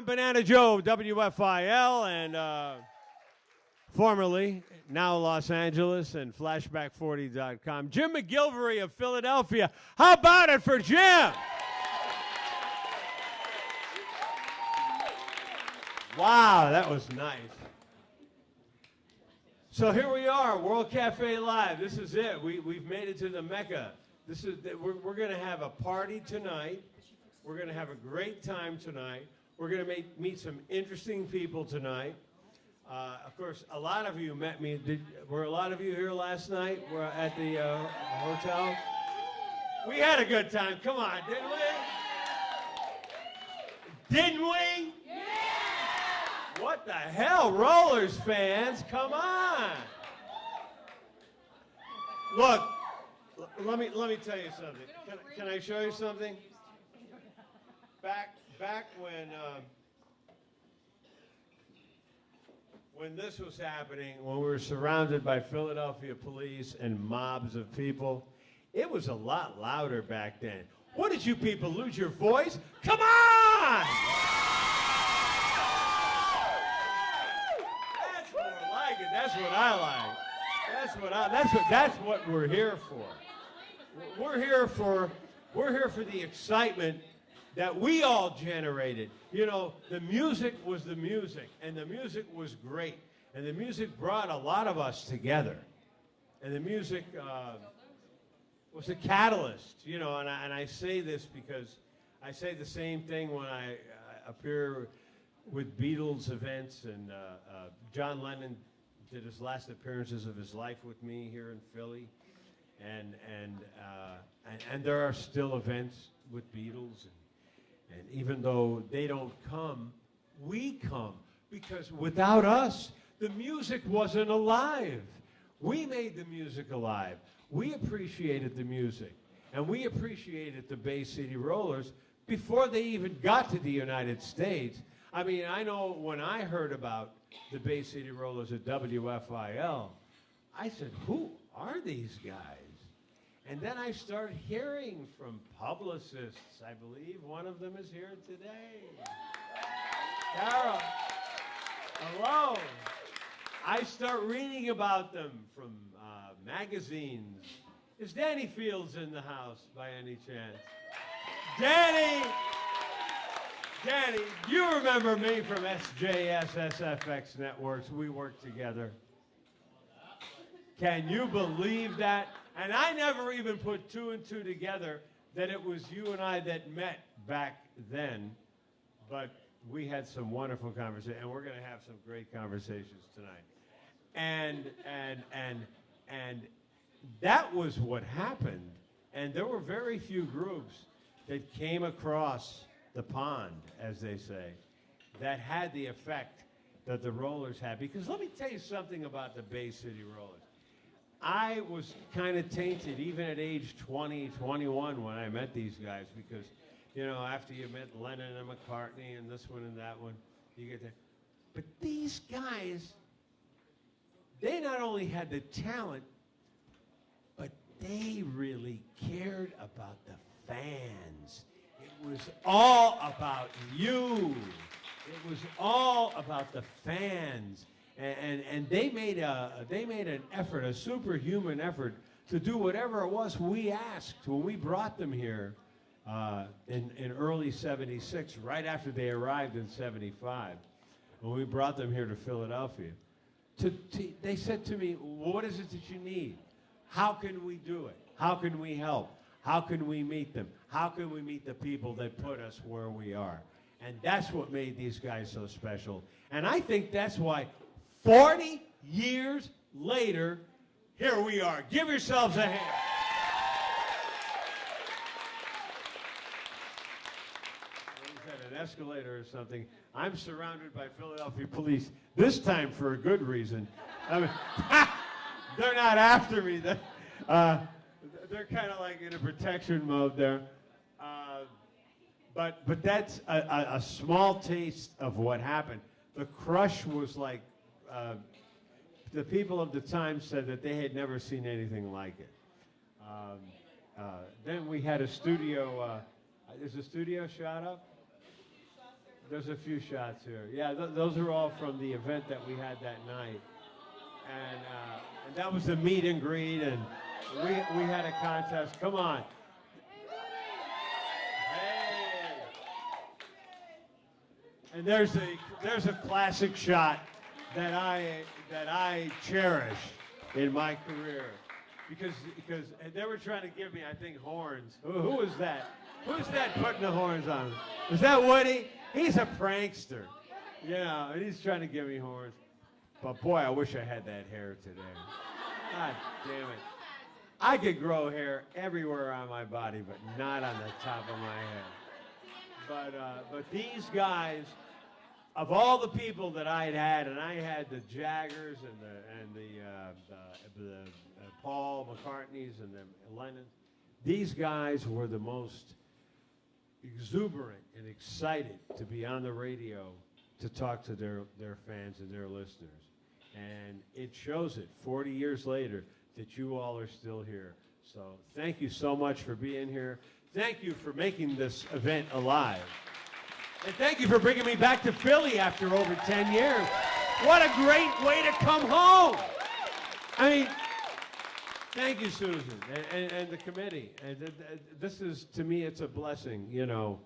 I'm Banana Joe, WFIL, and formerly, now Los Angeles, and Flashback40.com. Jim McGilvery of Philadelphia. How about it for Jim? Wow, that was nice. So here we are, World Cafe Live. This is it. We've made it to the Mecca. We're going to have a party tonight. We're going to have a great time tonight. We're going to meet some interesting people tonight. Of course, a lot of you met me. Were a lot of you here last night? We're at the hotel. We had a good time. Come on, didn't we? Didn't we? Yeah! What the hell, Rollers fans? Come on! Look, let me tell you something. Can I show you something? Back when this was happening, when we were surrounded by Philadelphia police and mobs of people, it was a lot louder back then. What did you people lose your voice? Come on! That's more like it. That's what I like. That's what we're here for. We're here for the excitement that we all generated. You know, the music was the music, and the music was great, and the music brought a lot of us together, and the music was a catalyst, you know, and I say this because I say the same thing when I appear with Beatles events, and John Lennon did his last appearances of his life with me here in Philly, and there are still events with Beatles, and even though they don't come, we come. Because without us, the music wasn't alive. We made the music alive. We appreciated the music. And we appreciated the Bay City Rollers before they even got to the United States. I mean, I know when I heard about the Bay City Rollers at WFIL, I said, who are these guys? And then I start hearing from publicists. I believe one of them is here today. Carol, hello. I start reading about them from magazines. Is Danny Fields in the house by any chance? Danny, you remember me from SJS, SFX Networks. We worked together. Can you believe that? And I never even put two and two together that it was you and I that met back then. But we had some wonderful conversations, and we're going to have some great conversations tonight. And that was what happened. And there were very few groups that came across the pond, as they say, that had the effect that the Rollers had. Because let me tell you something about the Bay City Rollers. I was kind of tainted even at age 20, 21 when I met these guys because, you know, after you met Lennon and McCartney and this one and that one, you get there. But these guys, they not only had the talent, but they really cared about the fans. It was all about you. It was all about the fans. And they made an effort, a superhuman effort, to do whatever it was we asked when we brought them here in early '76, right after they arrived in '75. When we brought them here to Philadelphia, they said to me, well, "What is it that you need? How can we do it? How can we help? How can we meet them? How can we meet the people that put us where we are?" And that's what made these guys so special. And I think that's why 40 years later, here we are. Give yourselves a hand. Is that an escalator or something? I'm surrounded by Philadelphia police, this time for a good reason. I mean, they're not after me. They're kind of like in a protection mode there. But that's a small taste of what happened. The crush was like, the people of the time said that they had never seen anything like it. Then we had a studio. Is the studio shot up? There's a few shots here. Yeah, those are all from the event that we had that night. And that was the meet and greet, and we had a contest. Come on. Hey. And there's a classic shot that I cherish in my career, because they were trying to give me, I think, horns. Who was that? Who's that putting the horns on? Was that Woody? He's a prankster. Yeah, and he's trying to give me horns. But boy, I wish I had that hair today. God damn it. I could grow hair everywhere on my body, but not on the top of my head. But these guys, of all the people that I'd had, and I had the Jaggers and the Paul McCartneys and the Lennons, these guys were the most exuberant and excited to be on the radio to talk to their fans and their listeners. And it shows it 40 years later that you all are still here. So thank you so much for being here. Thank you for making this event alive. And thank you for bringing me back to Philly after over 10 years. What a great way to come home. I mean, thank you, Susan, and the committee. And this is, to me, it's a blessing, you know.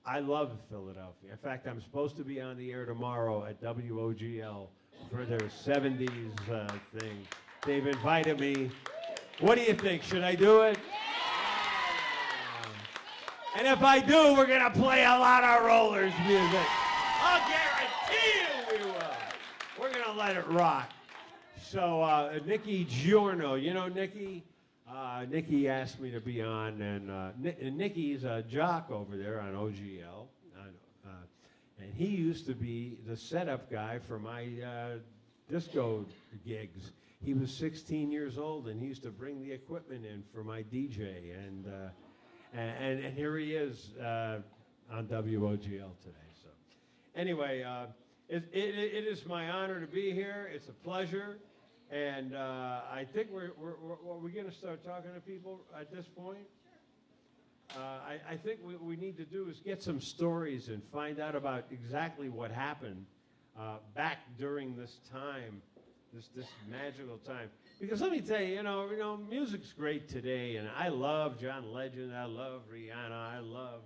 I love Philadelphia. In fact, I'm supposed to be on the air tomorrow at WOGL for their 70s thing. They've invited me. What do you think? Should I do it? And if I do, we're going to play a lot of Rollers music. I'll guarantee you we will. We're going to let it rock. So Nikki Giorno, you know Nikki? Nikki asked me to be on, and Nikki's a jock over there on OGL, and he used to be the setup guy for my disco gigs. He was 16 years old, and he used to bring the equipment in for my DJ, and here he is on WOGL today. So, anyway, it is my honor to be here. It's a pleasure. And I think we're going to start talking to people at this point. I think what we need to do is get some stories and find out about exactly what happened back during this time, this magical time. Because let me tell you, you know, music's great today, and I love John Legend, I love Rihanna,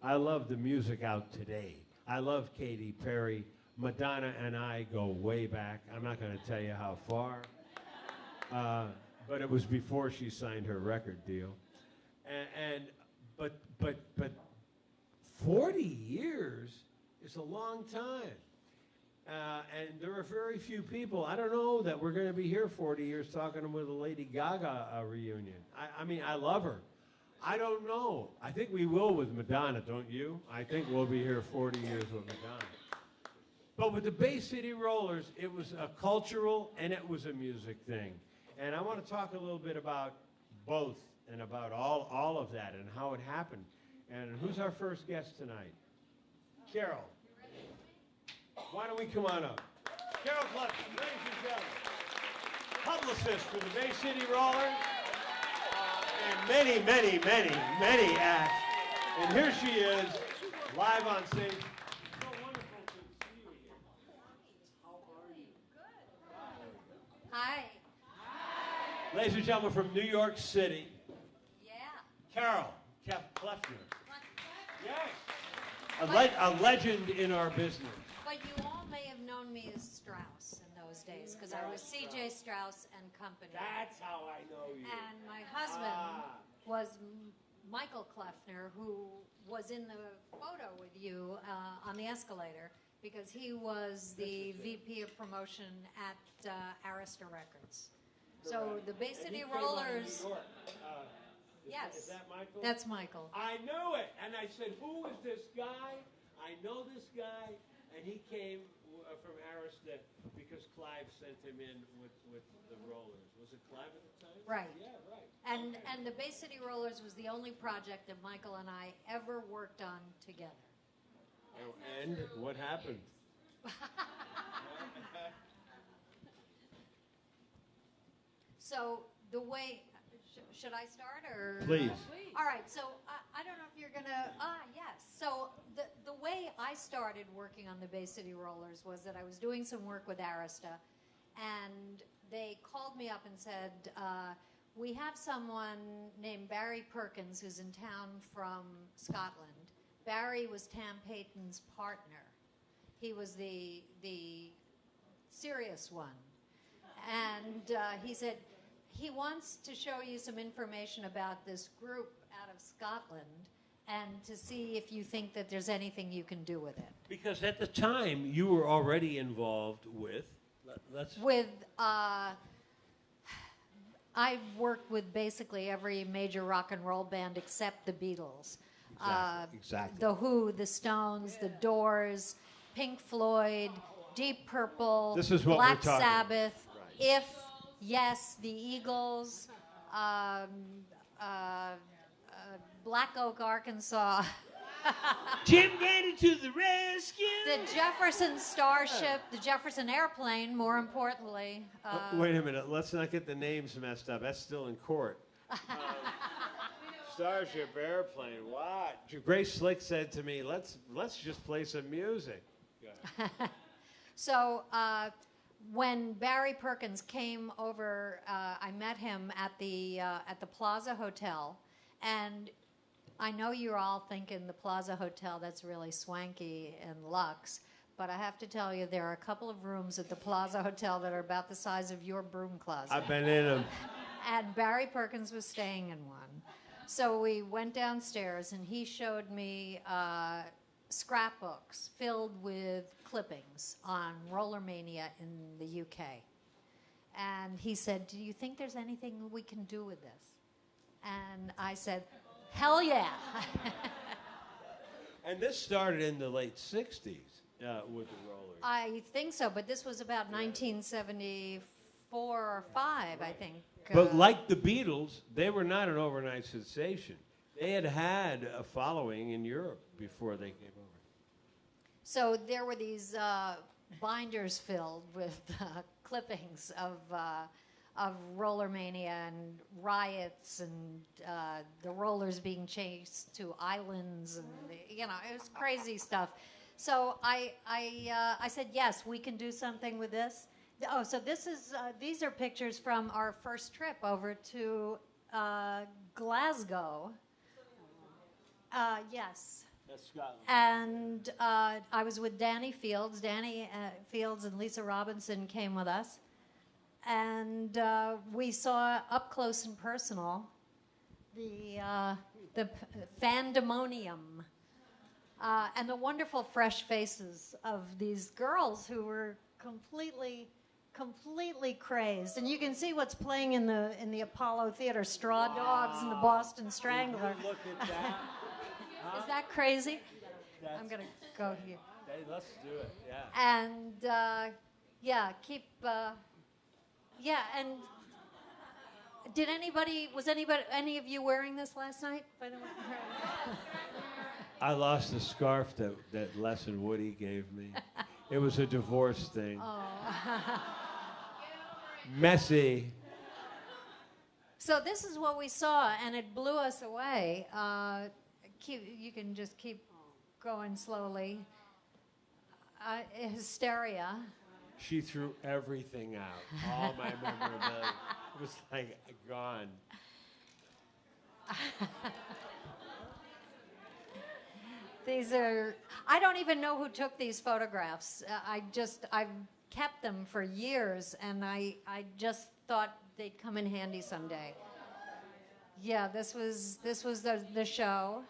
I love the music out today. I love Katy Perry. Madonna and I go way back. I'm not going to tell you how far, but it was before she signed her record deal. But 40 years is a long time, and there are very few people. I don't know that we're going to be here 40 years talking with a Lady Gaga reunion. I mean, I love her. I don't know. I think we will with Madonna, don't you? I think we'll be here 40 years with Madonna. But with the Bay City Rollers, it was a cultural and it was a music thing. And I want to talk a little bit about both and about all of that and how it happened. And who's our first guest tonight? Carol. Why don't we come on up? Carol Clutton, ladies and gentlemen. Publicist for the Bay City Rollers. And many, many, many, many acts. And here she is, live on stage. Hi. Ladies and gentlemen, from New York City. Yeah. Carol Kleffner. Yes. A legend in our business. But you all may have known me as Strauss in those days, because I was C.J. Strauss and Company. That's how I know you. And my husband was Michael Kleffner, who was in the photo with you on the escalator, because he was the VP of promotion at Arista Records. So the Bay City Rollers. Yes. Is that Michael? That's Michael. I knew it. And I said, who is this guy? I know this guy. And he came from Arista because Clive sent him in with the Rollers. Was it Clive at the time? Right. Yeah, right. And the Bay City Rollers was the only project that Michael and I ever worked on together. And what happened? So the way, Should I start or? Please. All right, so I don't know if you're gonna, yes. So the way I started working on the Bay City Rollers was that I was doing some work with Arista, and they called me up and said, we have someone named Barry Perkins who's in town from Scotland. Barry was Tam Payton's partner. He was the serious one. And he said, he wants to show you some information about this group out of Scotland and to see if you think that there's anything you can do with it. Because at the time, you were already involved with... I've worked with basically every major rock and roll band except the Beatles. Exactly. The Who, the Stones, the Doors, Pink Floyd, Deep Purple, This is what Black we're talking Sabbath, Right. If, Yes, the Eagles, Black Oak, Arkansas, Jim Gandy to the rescue! the Jefferson Starship, the Jefferson Airplane, more importantly. Wait a minute, let's not get the names messed up. That's still in court. Starship Airplane, what? Grace Slick said to me, let's just play some music. So when Barry Perkins came over, I met him at the Plaza Hotel, and I know you're all thinking the Plaza Hotel, that's really swanky and luxe, but I have to tell you there are a couple of rooms at the Plaza Hotel that are about the size of your broom closet. I've been in them. And Barry Perkins was staying in one. So we went downstairs, and he showed me scrapbooks filled with clippings on Rollermania in the UK. And he said, do you think there's anything we can do with this? And I said, hell yeah. And this started in the late 60s with the Rollers. I think so, but this was about 1974 or 5, I think. But like the Beatles, they were not an overnight sensation. They had a following in Europe before they came over. So there were these binders filled with clippings of Rollermania and riots and the rollers being chased to islands, and it was crazy stuff. So I said, yes, we can do something with this. Oh, so these are pictures from our first trip over to Glasgow. Yes. That's Scotland. And I was with Danny Fields. Danny Fields and Lisa Robinson came with us. And we saw up close and personal the Fandemonium and the wonderful fresh faces of these girls who were completely crazed. And you can see what's playing in the Apollo Theater, Straw Dogs and the Boston Strangler. Look at that. Is that crazy? I'm going to go here. Hey, let's do it, yeah. And, and was any of you wearing this last night, by the way? I lost the scarf that Les and Woody gave me. It was a divorce thing. Oh. Messy. So this is what we saw, and it blew us away. You can just keep going slowly. Hysteria. She threw everything out. All my memorabilia. It was like gone. I don't even know who took these photographs. I've kept them for years, and I just thought they'd come in handy someday. Yeah, this was the show,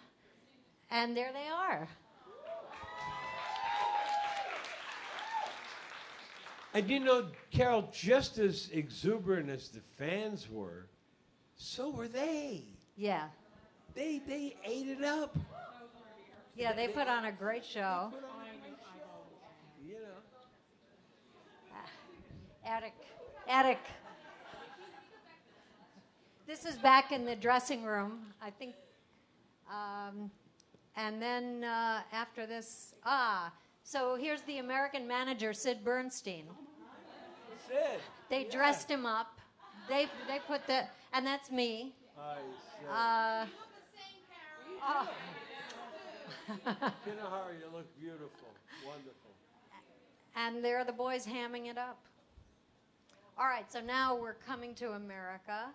and there they are. And you know, Carol, just as exuberant as the fans were, so were they. Yeah. They ate it up. Yeah, they put on a great show. You know. Attic. This is back in the dressing room, I think. And then after this, so here's the American manager, Sid Bernstein. Sid. They dressed him up. They put And that's me. I Oh. Kinahara, you look beautiful. Wonderful. And there are the boys hamming it up. All right, so now we're coming to America.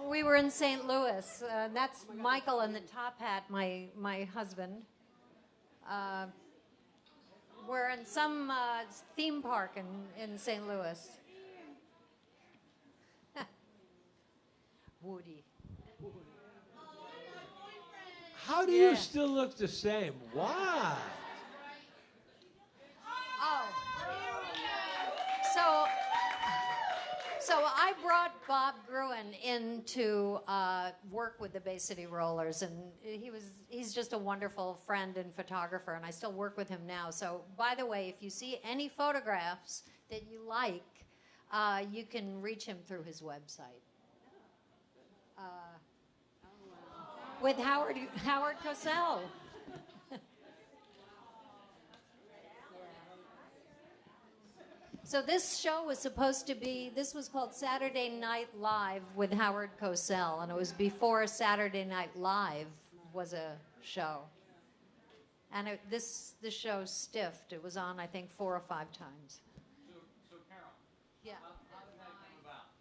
We were in St. Louis. That's Michael in the top hat, my husband. We're in some theme park in St. Louis. Woody. How do you still look the same? Why? Oh. So I brought Bob Gruen in to work with the Bay City Rollers, and he's just a wonderful friend and photographer, and I still work with him now. So, by the way, if you see any photographs that you like, you can reach him through his website. With Howard Cosell. So this show was supposed to be, this was called Saturday Night Live with Howard Cosell, and it was before Saturday Night Live was a show. And the show stiffed. It was on, I think, 4 or 5 times. So Carol, Yeah. how did that come about?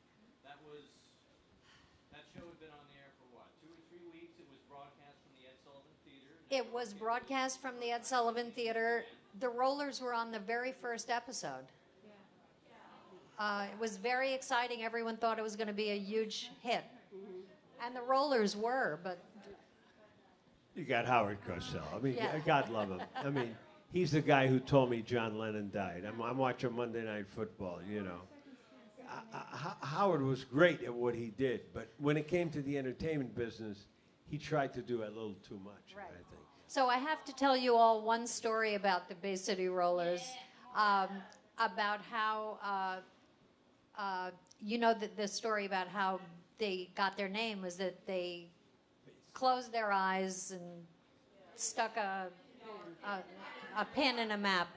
That show had been on the air for what, 2 or 3 weeks? It was broadcast from the Ed Sullivan Theater? It was broadcast from the Ed Sullivan Theater. The Rollers were on the very first episode. It was very exciting. Everyone thought it was going to be a huge hit. And the Rollers were, but... You got Howard Cosell. I mean, Yeah. God love him. I mean, he's the guy who told me John Lennon died. I'm watching Monday Night Football, you know. Howard was great at what he did, but when it came to the entertainment business, he tried to do a little too much, Right. I think. So I have to tell you all one story about the Bay City Rollers, about how, you know, the story about how they got their name was that they closed their eyes and stuck a pin in a map.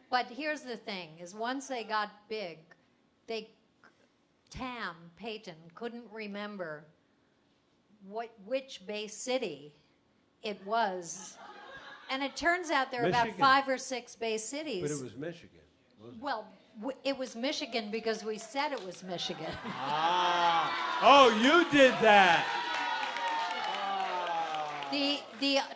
But here's the thing, is once they got big, Tam Payton couldn't remember which Bay City it was. And it turns out there are about Michigan. 5 or 6 Bay Cities. But it was Michigan, wasn't it? Well, it was Michigan because we said it was Michigan. Oh, you did that.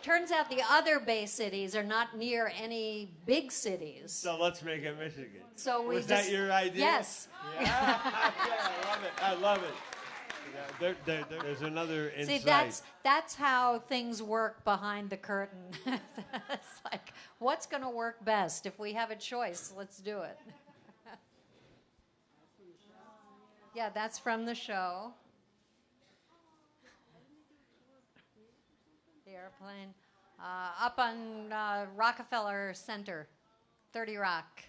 Turns out the other Bay Cities are not near any big cities. So let's make it Michigan. So we Was that just- your idea? Yes. Yeah. I love it. I love it. There's another insight. See, that's how things work behind the curtain. It's like, what's going to work best? If we have a choice, let's do it. Yeah, that's from the show. The airplane. Up on Rockefeller Center, 30 Rock.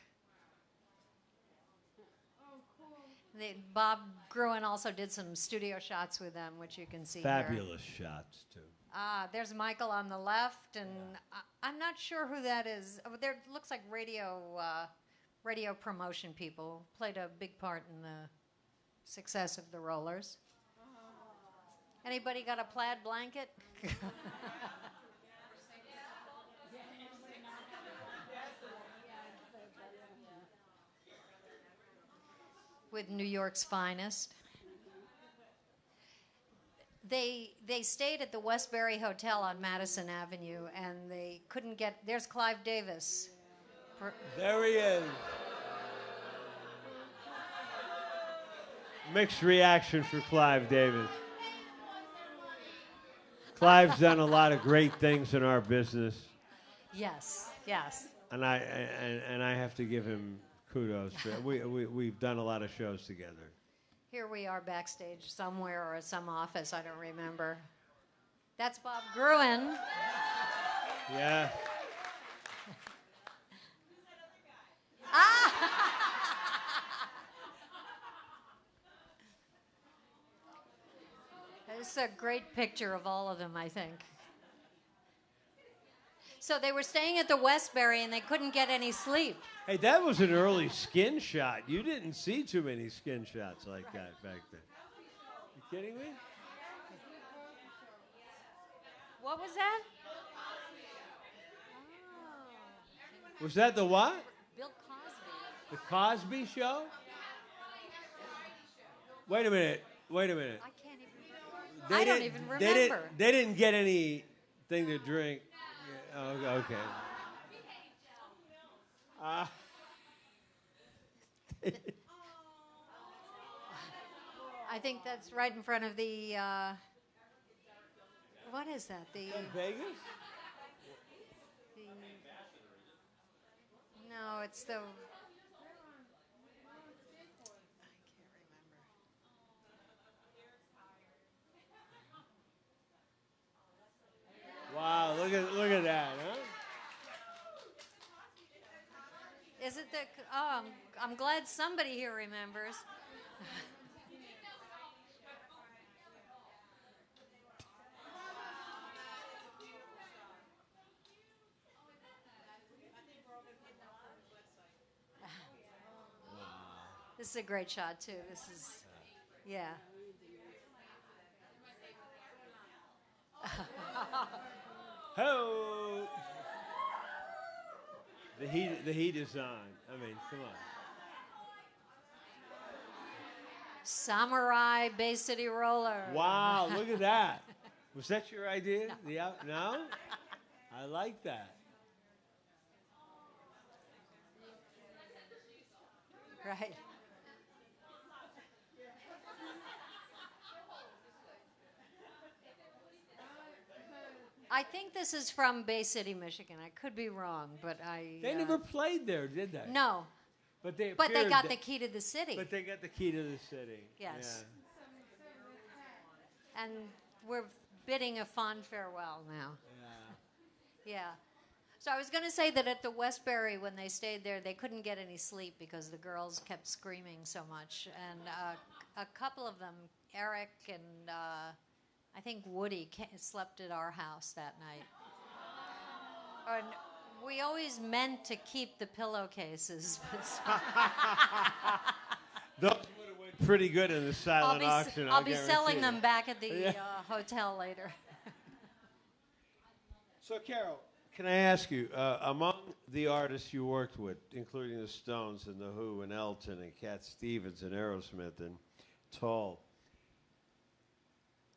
Bob Gruen also did some studio shots with them, which you can see here. Fabulous shots, too. There's Michael on the left, and I'm not sure who that is. Oh, there looks like radio promotion people. Played a big part in the success of the Rollers. Anybody got a plaid blanket? With New York's finest. They stayed at the Westbury Hotel on Madison Avenue, and they couldn't get. There's Clive Davis. There he is. Mixed reaction for Clive Davis. Clive's done a lot of great things in our business, Yes, yes. and I have to give him kudos. We've done a lot of shows together. Here we are backstage somewhere or some office, I don't remember. That's Bob Gruen. Yeah. It's a great picture of all of them, I think. So they were staying at the Westbury and they couldn't get any sleep. Hey, that was an early skin shot. You didn't see too many skin shots like that back then. You kidding me? What was that? Was that the what? Bill Cosby. The Cosby Show? Wait a minute. Wait a minute. I can't even remember. I don't even remember. They didn't get anything to drink. Oh, okay. I think that's right in front of the, what is that? The Vegas? No, it's the, I can't remember. Wow, look at that, huh? Is it the, oh, I'm glad somebody here remembers. This is a great shot, too. This is, yeah. Ho! The heat is on. I mean, come on. Samurai Bay City Roller. Wow, look at that. Was that your idea? No? I like that. Right. I think this is from Bay City, Michigan. I could be wrong, but I... They never played there, did they? No. But they got the key to the city. But they got the key to the city. Yes. Yeah. And we're bidding a fond farewell now. Yeah. Yeah. So I was going to say that at the Westbury, when they stayed there, they couldn't get any sleep because the girls kept screaming so much. And a couple of them, Eric and I think Woody, slept at our house that night. And we always meant to keep the pillowcases. Those would have went pretty good in the silent auction. I'll be selling them back at the hotel later. So, Carol, can I ask you, among the artists you worked with, including the Stones and the Who and Elton and Cat Stevens and Aerosmith and Tall,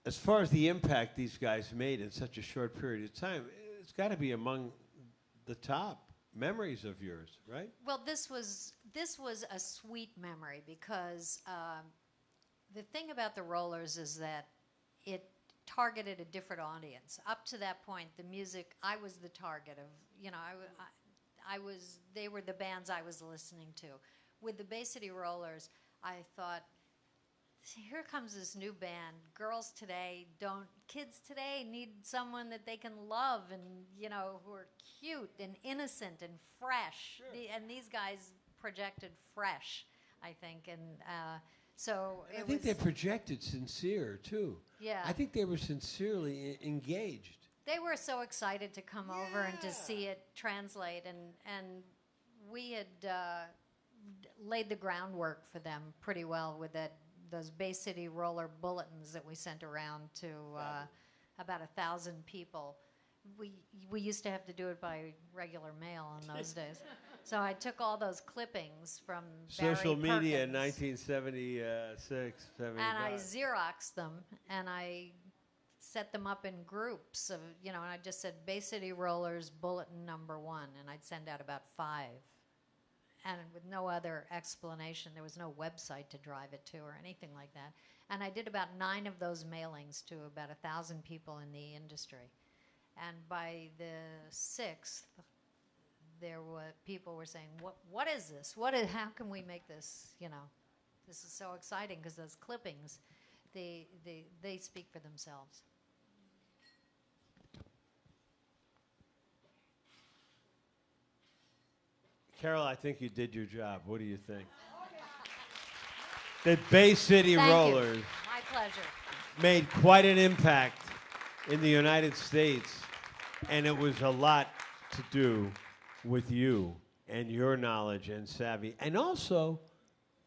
as far as the impact these guys made in such a short period of time, it's got to be among the top memories of yours, right? Well, this was a sweet memory because the thing about the Rollers is that it targeted a different audience. Up to that point, the music, I was the target of, they were the bands I was listening to. With the Bay City Rollers, I thought, here comes this new band. Kids today need someone that they can love and, who are cute and innocent and fresh. Sure. And these guys projected fresh, I think. And so I think they projected sincere, too. Yeah. I think they were sincerely engaged. They were so excited to come over and to see it translate. And we had laid the groundwork for them pretty well with those Bay City Roller bulletins that we sent around to about 1,000 people. We used to have to do it by regular mail in those days. So I took all those clippings from Social Barry media in Perkins, 1976, 75. and I Xeroxed them, and I set them up in groups of, and I just said Bay City Rollers Bulletin number 1, and I'd send out about 5. And with no other explanation. There was no website to drive it to or anything like that. And I did about 9 of those mailings to about 1,000 people in the industry. And by the 6th, people were saying, "What is this? How can we make this? This is so exciting," because those clippings, they speak for themselves. Carol, I think you did your job. What do you think? The Bay City Thank Rollers you. My pleasure. made quite an impact in the United States, and it was a lot to do with you and your knowledge and savvy, and also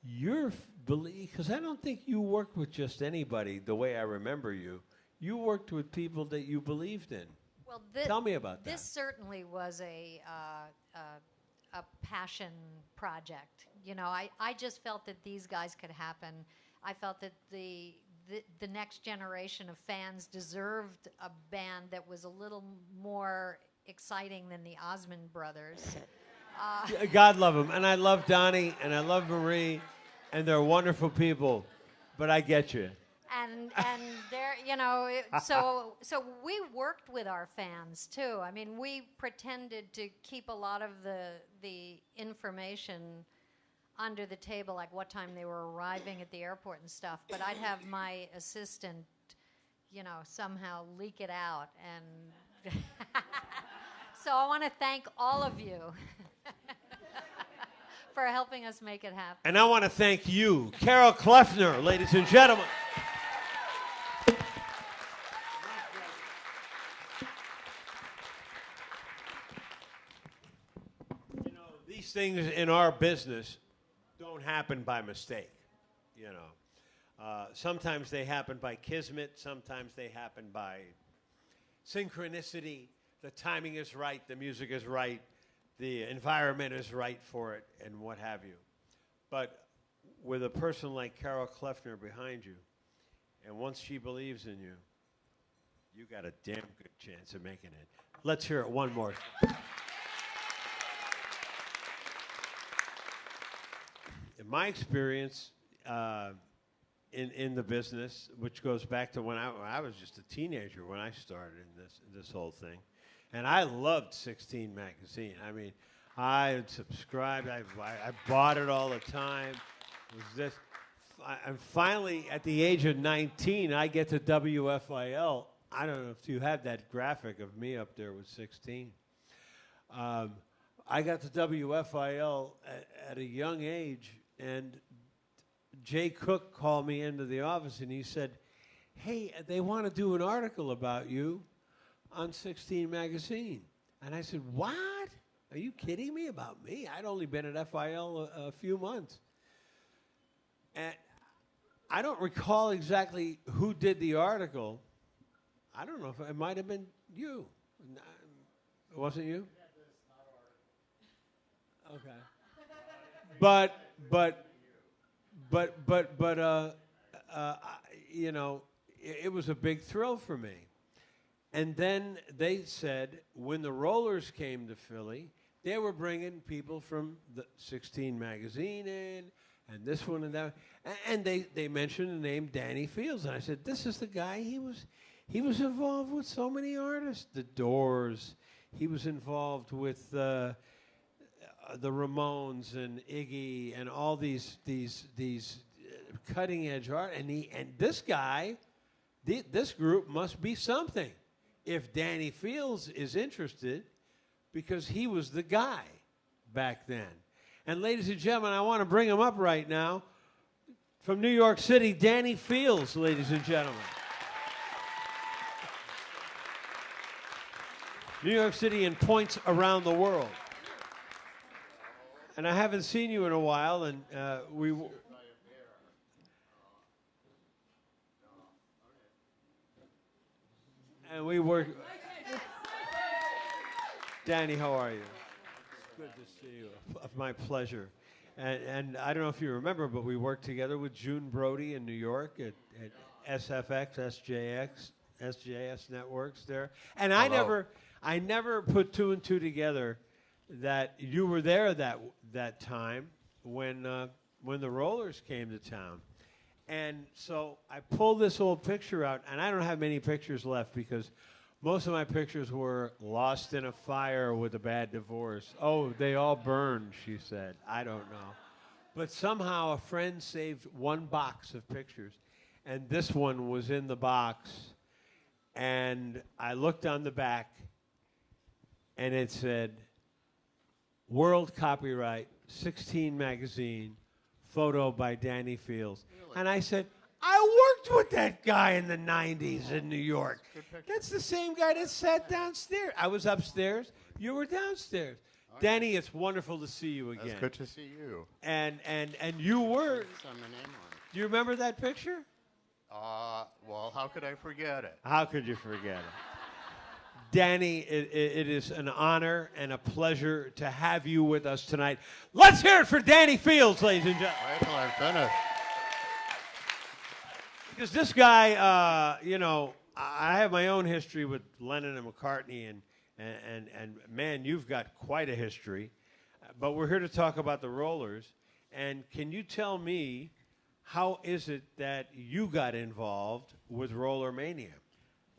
your belief, because I don't think you worked with just anybody the way I remember you. You worked with people that you believed in. Well, tell me about this that. certainly was a passion project. You know, I just felt that these guys could happen. I felt that the next generation of fans deserved a band that was a little more exciting than the Osmond Brothers. God love them, and I love Donnie, and I love Marie, and they're wonderful people. But I get you. And there, you know, so we worked with our fans too. I mean, we pretended to keep a lot of the information under the table, like what time they were arriving at the airport and stuff. But I'd have my assistant, you know, somehow leak it out. And so I want to thank all of you for helping us make it happen. And I want to thank you, Carol Kleffner, ladies and gentlemen. You know, these things in our business don't happen by mistake, you know. Sometimes they happen by kismet, sometimes they happen by synchronicity. The timing is right, the music is right, the environment is right for it, and what have you. But with a person like Carol Kleffner behind you, and once she believes in you, you got a damn good chance of making it. Let's hear it one more. In my experience in the business, which goes back to when I was just a teenager when I started in this whole thing, and I loved 16 magazine. I mean, I subscribed. I bought it all the time. It was this. And finally, at the age of 19, I get to WFIL. I don't know if you have that graphic of me up there with 16. I got to WFIL at a young age, and Jay Cook called me into the office, and he said, hey, they want to do an article about you on 16 magazine. And I said, what? Are you kidding me about me? I'd only been at FIL a few months. And I don't recall exactly who did the article. I don't know if it might have been you. It wasn't you? Okay. You know, it was a big thrill for me. And then they said when the Rollers came to Philly, they were bringing people from the 16 magazine in, and this one and that. And they mentioned the name Danny Fields. And I said, this is the guy. He was involved with so many artists. The Doors. He was involved with the Ramones and Iggy and all these cutting edge art. And this guy, this group must be something if Danny Fields is interested, because he was the guy back then. And ladies and gentlemen, I want to bring him up right now. From New York City, Danny Fields, ladies and gentlemen. New York City and points around the world. And I haven't seen you in a while, and we work. Danny, how are you? Good to see you. My pleasure. And I don't know if you remember, but we worked together with June Brody in New York at SFX, SJS Networks there. And Hello. I never put two and two together that you were there that time when the Rollers came to town. And so I pulled this old picture out, and I don't have many pictures left because most of my pictures were lost in a fire with a bad divorce. Oh, they all burned, she said. I don't know. But somehow a friend saved one box of pictures, and this one was in the box. And I looked on the back, and it said, World Copyright, 16 Magazine, photo by Danny Fields. Really? And I said, I worked with that guy in the 90s in New York. That's the same guy that sat downstairs. I was upstairs You were downstairs. Oh, Danny, it's wonderful to see you again. It's good to see you. And you were. Sign my name on it. Do you remember that picture? Well, how could I forget it? How could you forget it? Danny, it is an honor and a pleasure to have you with us tonight. Let's hear it for Danny Fields, ladies and gentlemen. Wait till I'm finished. Because this guy, you know, I have my own history with Lennon and McCartney, and man, you've got quite a history. But we're here to talk about the Rollers. And can you tell me, how is it that you got involved with Rollermania?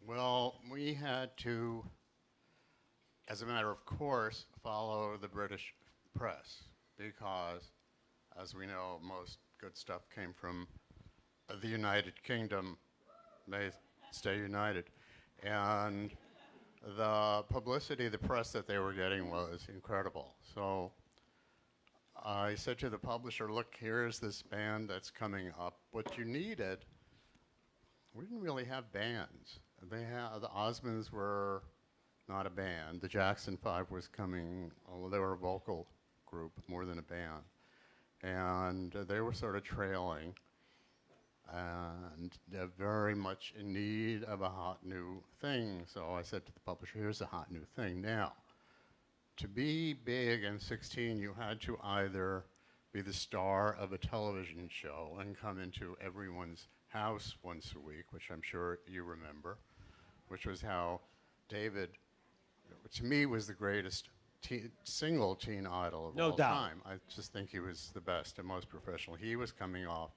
Well, we had to, as a matter of course, follow the British press because, as we know, most good stuff came from the United Kingdom. May stay united. And the publicity, the press that they were getting was incredible. So I said to the publisher, look, here's this band that's coming up. What you needed, we didn't really have bands. The Osmonds were not a band. The Jackson 5 was coming, although they were a vocal group more than a band. And they were sort of trailing and they're very much in need of a hot new thing. So I said to the publisher, here's a hot new thing. Now, to be big in 16, you had to either be the star of a television show and come into everyone's house once a week, which I'm sure you remember, which was how David, to me, was the greatest single teen idol of all time. I just think he was the best and most professional. He was coming off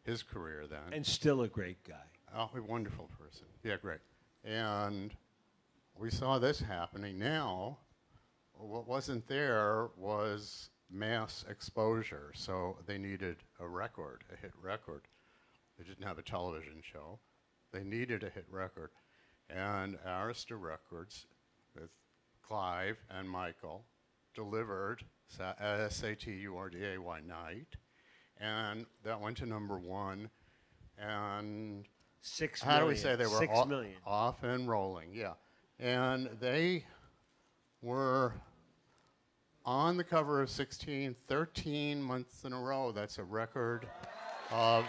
his career then. And still a great guy. Oh, a wonderful person. Yeah, great. And we saw this happening. Now, what wasn't there was mass exposure. So they needed a record, a hit record. They didn't have a television show. They needed a hit record. And Arista Records, with Clive and Michael, delivered S-A-T-U-R-D-A-Y Night. And that went to #1. And 6 how million. do we say they were 6 million. Off and rolling, yeah. And they were on the cover of 16, 13 months in a row. That's a record of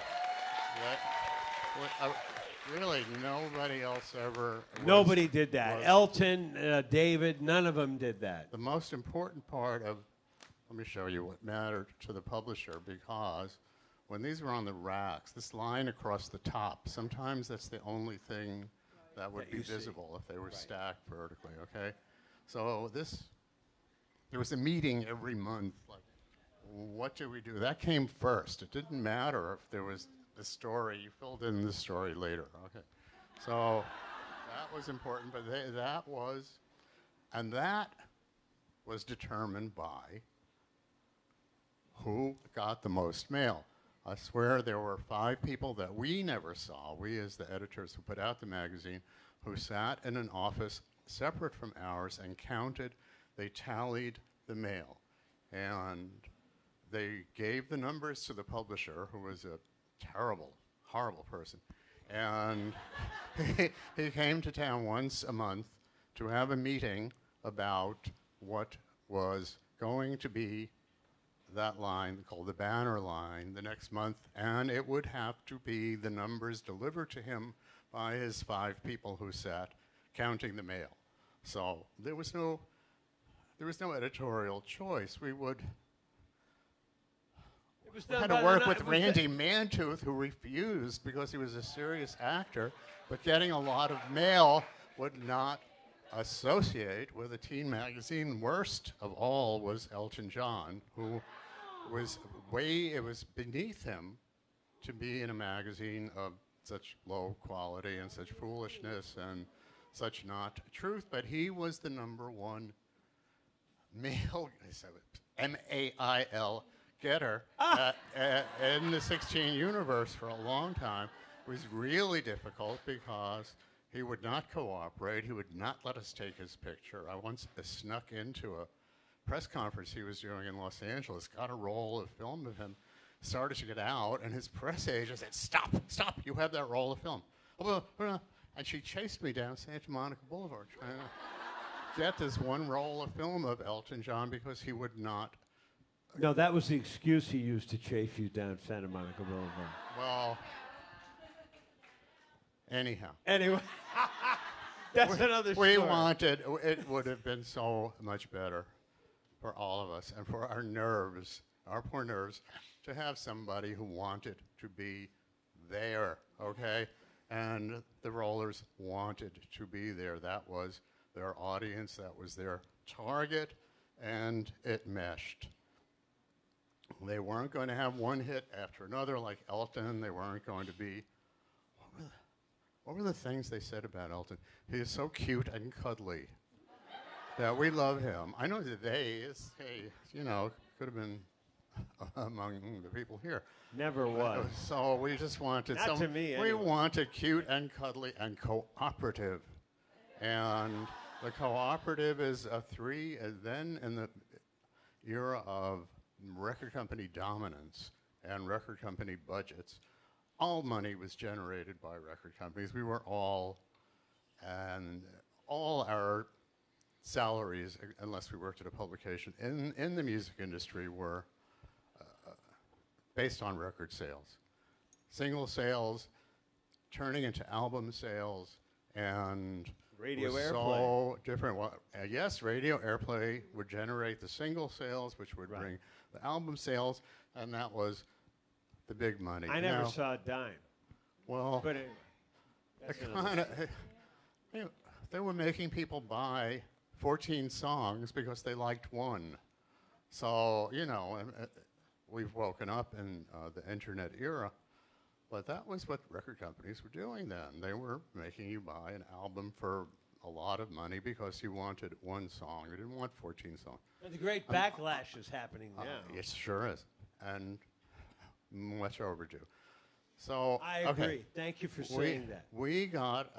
really nobody else ever. Nobody did that. Elton, David, none of them did that. The most important part of, let me show you what mattered to the publisher, because when these were on the racks, this line across the top, sometimes that's the only thing that would be visible if they were stacked vertically, okay? So there was a meeting every month, like, what do we do? That came first. It didn't matter if there was the story. You filled in the story later, okay? So that was important, but that was determined by who got the most mail. I swear there were 5 people that we never saw, we as the editors who put out the magazine, who sat in an office separate from ours and counted, they tallied the mail. And they gave the numbers to the publisher, who was a terrible, horrible person. And he came to town once a month to have a meeting about what was going to be that line called the banner line the next month, and it would have to be the numbers delivered to him by his 5 people who sat counting the mail. So there was no editorial choice. We had to work with Randy Mantooth, who refused because he was a serious actor, but getting a lot of mail would not associate with a teen magazine. Worst of all was Elton John, who it was beneath him to be in a magazine of such low quality and such foolishness and such not truth, but he was the #1 male, M-A-I-L, getter in the 16 universe for a long time. It was really difficult because he would not cooperate. He would not let us take his picture. I once snuck into a press conference he was doing in Los Angeles, got a roll of film of him, started to get out, and his press agent said, stop, you have that roll of film. And she chased me down Santa Monica Boulevard trying to get this one roll of film of Elton John because he would not. No, that was the excuse he used to chafe you down Santa Monica Boulevard. Well, anyhow. Anyway, that's another story. We wanted, it would have been so much better for all of us and for our nerves, our poor nerves, to have somebody who wanted to be there, okay? And the Rollers wanted to be there. That was their audience, that was their target, and it meshed. They weren't going to have one hit after another like Elton. They weren't going to be, what were the things they said about Elton? He is so cute and cuddly that we love him. I know that they, you know, could have been among the people here. Never was. So we just wanted Not to me, we anyway. wanted cute and cuddly and cooperative. And the cooperative is a three, and then in the era of record company dominance and record company budgets, all money was generated by record companies. We were all our salaries, unless we worked at a publication, in the music industry were based on record sales. Single sales turning into album sales, and Radio was airplay. so different. Well, yes, radio airplay would generate the single sales, which would Right. bring the album sales, and that was the big money. I never Now, saw a dime. well, But anyway, that's another kind of, they were making people buy 14 songs because they liked one. So, you know, we've woken up in the internet era, but that was what record companies were doing then. They were making you buy an album for a lot of money because you wanted one song. You didn't want 14 songs. And the great backlash is happening now. It sure is, and much overdue. So I okay. agree. Thank you for saying that. We got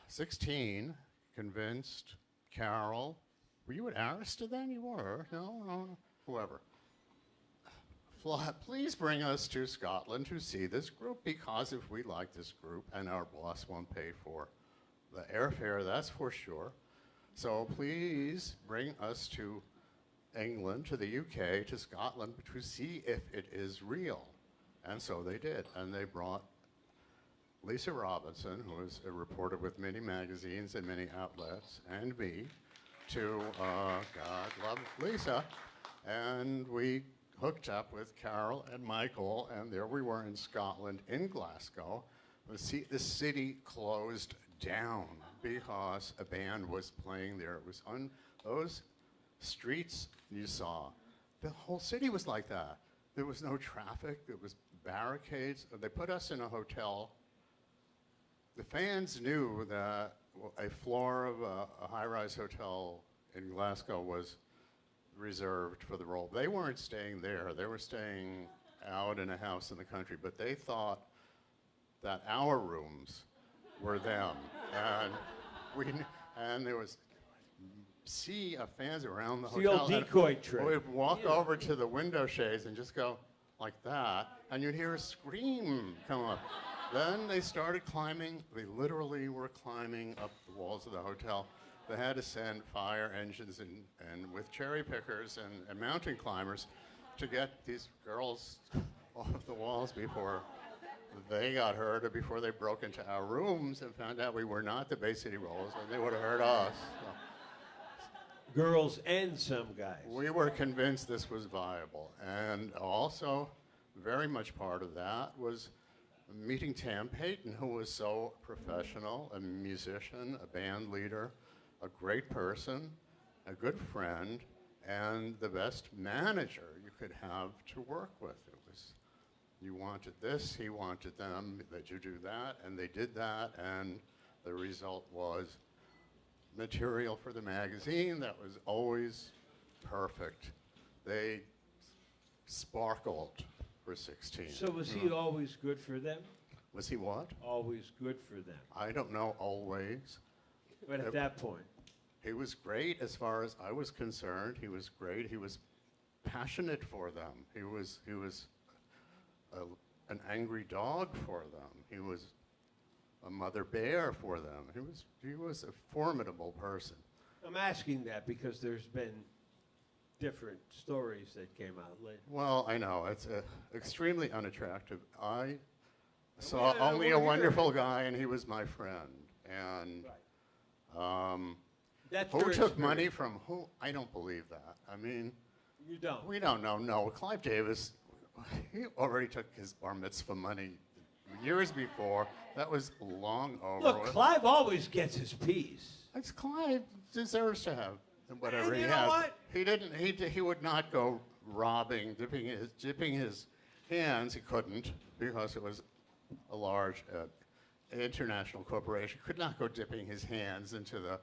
16 convinced Carol. Were you at Arista then? You were? No. Whoever. Please bring us to Scotland to see this group, because if we like this group, and our boss won't pay for the airfare, that's for sure. So please bring us to England, to the UK, to Scotland, to see if it is real. And so they did, and they brought Lisa Robinson, who is a reporter with many magazines and many outlets, and me, to, God love Lisa, and we hooked up with Carol and Michael, and there we were in Scotland, in Glasgow. The city closed down because a band was playing there. It was on those streets you saw. The whole city was like that. There was no traffic. There was barricades. They put us in a hotel. The fans knew that a floor of a high-rise hotel in Glasgow was reserved for the role. They weren't staying there. They were staying out in a house in the country, but they thought that our rooms were them. And there was a sea of fans around the It's the hotel. old decoy trick. We'd walk over to the window shades and just go like that, and you'd hear a scream come up. Then they started climbing. They literally were climbing up the walls of the hotel. They had to send fire engines and with cherry pickers and mountain climbers to get these girls off the walls before they got hurt, or before they broke into our rooms and found out we were not the Bay City Rollers, and they would have hurt us. So Girls and some guys. we were convinced this was viable. And also, very much part of that was meeting Tam Payton, who was so professional, a musician, a band leader, a great person, a good friend, and the best manager you could have to work with. It was, you wanted this, he wanted them, that you do that, and they did that, and the result was material for the magazine that was always perfect. They sparkled for 16. So was he always good for them? Was he what? Always good for them. I don't know always. But at that point, He was great as far as I was concerned. He was great. He was passionate for them. He was an angry dog for them. He was a mother bear for them. He was a formidable person. I'm asking that because there's been different stories that came out later. Well, I know, it's extremely unattractive. I saw Yeah, only we're a here. wonderful guy, and he was my friend. And That's who your took money experience. from who? I don't believe that. I mean, You don't. we don't know. No, Clive Davis, he already took his bar mitzvah money years before. That was long over. Look, Clive always gets his piece. It's Clive deserves to have whatever And he you know has. what? He didn't. He would not go robbing, dipping his hands. He couldn't because it was a large international corporation. Could not go dipping his hands into the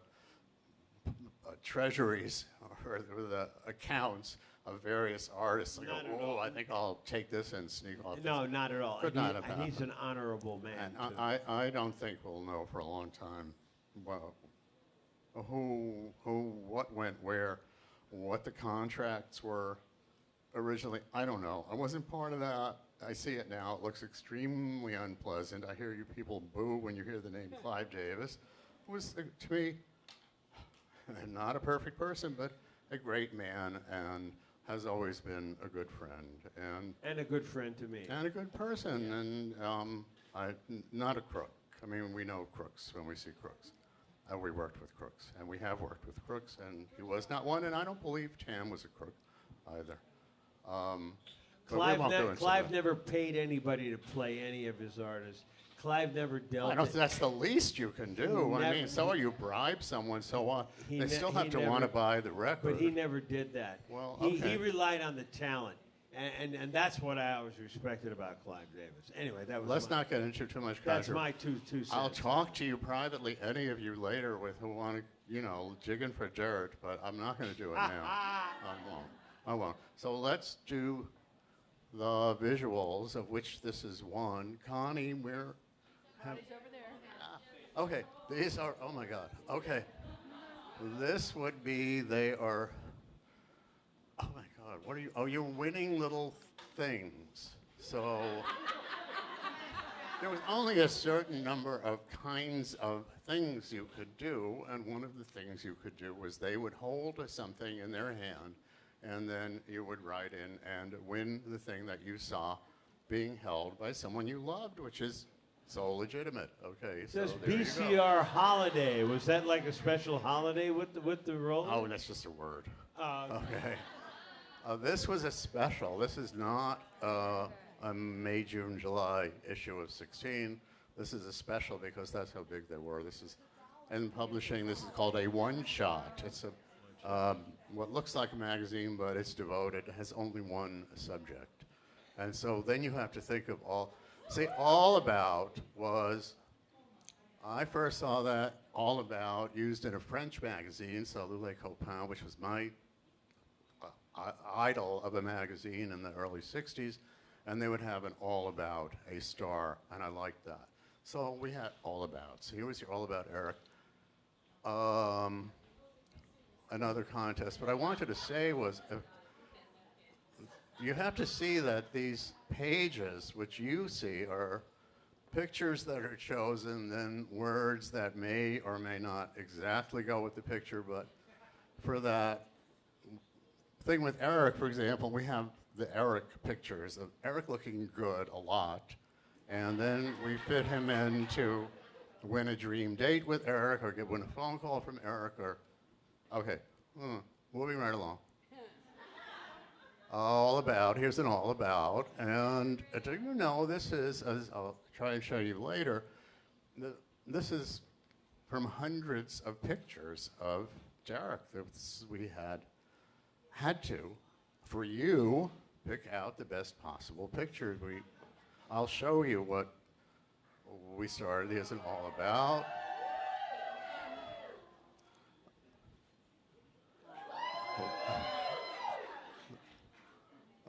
treasuries or the accounts of various artists. Like, Not at oh, all. I think I'll take this and sneak off. No, not at all. Could And not have and he's happened. an honorable man. And too. I don't think we'll know for a long time, well, what went where, what the contracts were originally. I don't know. I wasn't part of that. I see it now. It looks extremely unpleasant. I hear you people boo when you hear the name Clive Davis. It was, to me, not a perfect person, but a great man and has always been a good friend And a good friend to me. and a good person, and not a crook. I mean, we know crooks when we see crooks. We worked with crooks, and we have worked with crooks, and he was not one, and I don't believe Tam was a crook either. But we won't go into Clive that. never paid anybody to play any of his artists. Clive never dealt I don't it. think that's the least you can do. I Never- mean, so you bribe someone, so on. He They ne- still he have to never- want to buy the record. But he never did that. Well, he okay. relied on the talent. And that's what I always respected about Clive Davis. Anyway, that was Let's my, not get into too much that's controversy. my two cents. I'll talk to you privately, any of you later, with who want to, jigging for dirt, but I'm not going to do it now. I won't. So let's do the visuals, of which this is one. Connie, where? Connie's over there. Okay, these are, oh my God, okay. This would be, they are, oh my God, what are you, oh, you're winning little things. So, there was only a certain number of kinds of things you could do, and one of the things you could do was they would hold something in their hand, and then you would write in and win the thing that you saw being held by someone you loved, which is so legitimate. Okay, It says so there you go. BCR holiday. Was that like a special holiday with the roller? Oh, that's just a word. Okay. Okay. This was a special. This is not a May, June, July issue of 16. This is a special because that's how big they were. This is, in publishing, this is called a one-shot. It's a what looks like a magazine, but it's devoted. It has only one subject. And so then you have to think of all. See, All About was, I first saw that All About used in a French magazine, Soulful Copain, which was my idol of a magazine in the early 60s, and they would have an All About, a star, and I liked that. So we had All About. So here was your All About, Eric. Another contest. What I wanted to say was, you have to see that these pages, which you see, are pictures that are chosen, then words that may or may not exactly go with the picture, but for that thing with Eric, for example, we have the Eric pictures of Eric looking good a lot, and then we fit him in to win a dream date with Eric or win a phone call from Eric or, okay, moving right along. All About, here's an All About, and do you know this is, as I'll try and show you later, this is from hundreds of pictures of Derek. We had to, for you, pick out the best possible picture. I'll show you what we started. Here's an All About.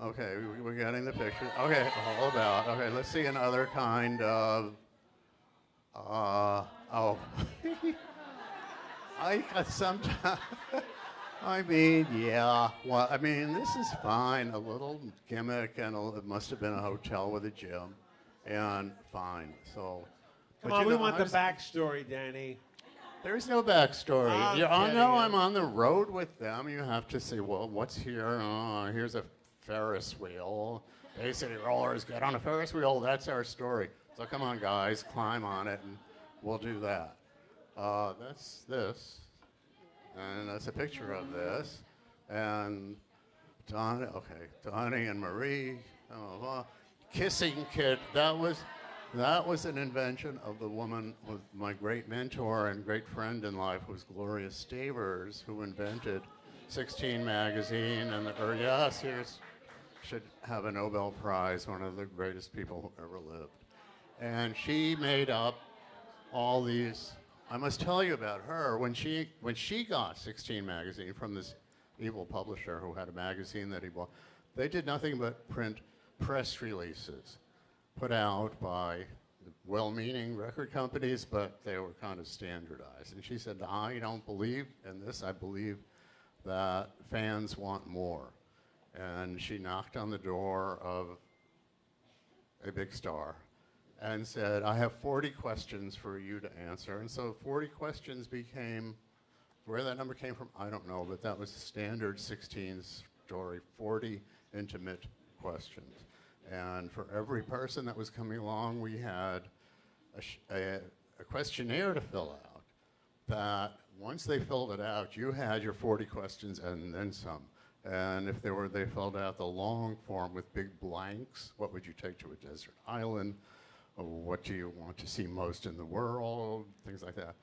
Okay, we're getting the picture. Okay, All About. Okay, let's see another kind of, oh. I sometimes, I mean, yeah. Well, I mean, this is fine. A little gimmick, and it must have been a hotel with a gym, and fine. So, Come But on, you we know, want I the was- backstory, Danny. There's no backstory. I'm You all kidding know you. I'm on the road with them. You have to say, well, what's here? Oh, here's a Ferris wheel. Bay City Rollers get on a Ferris wheel. That's our story. So come on, guys, climb on it, and we'll do that. That's this, and that's a picture of this, and Donnie and Marie, kissing kid. That was an invention of the woman with my great mentor and great friend in life was Gloria Stavers, who invented 16 magazine, and should have a Nobel Prize, one of the greatest people who ever lived. And she made up all these. I must tell you about her. When she got 16 magazine from this evil publisher who had a magazine that he bought, they did nothing but print press releases put out by well-meaning record companies, but they were kind of standardized. And she said, I don't believe in this. I believe that fans want more. And she knocked on the door of a big star and said, I have 40 questions for you to answer. And so 40 questions became, where that number came from, I don't know, but that was the standard 16 story, 40 intimate questions. And for every person that was coming along, we had a questionnaire to fill out that once they filled it out, you had your 40 questions and then some. And if they filled out the long form with big blanks, what would you take to a desert island? Or what do you want to see most in the world? Things like that.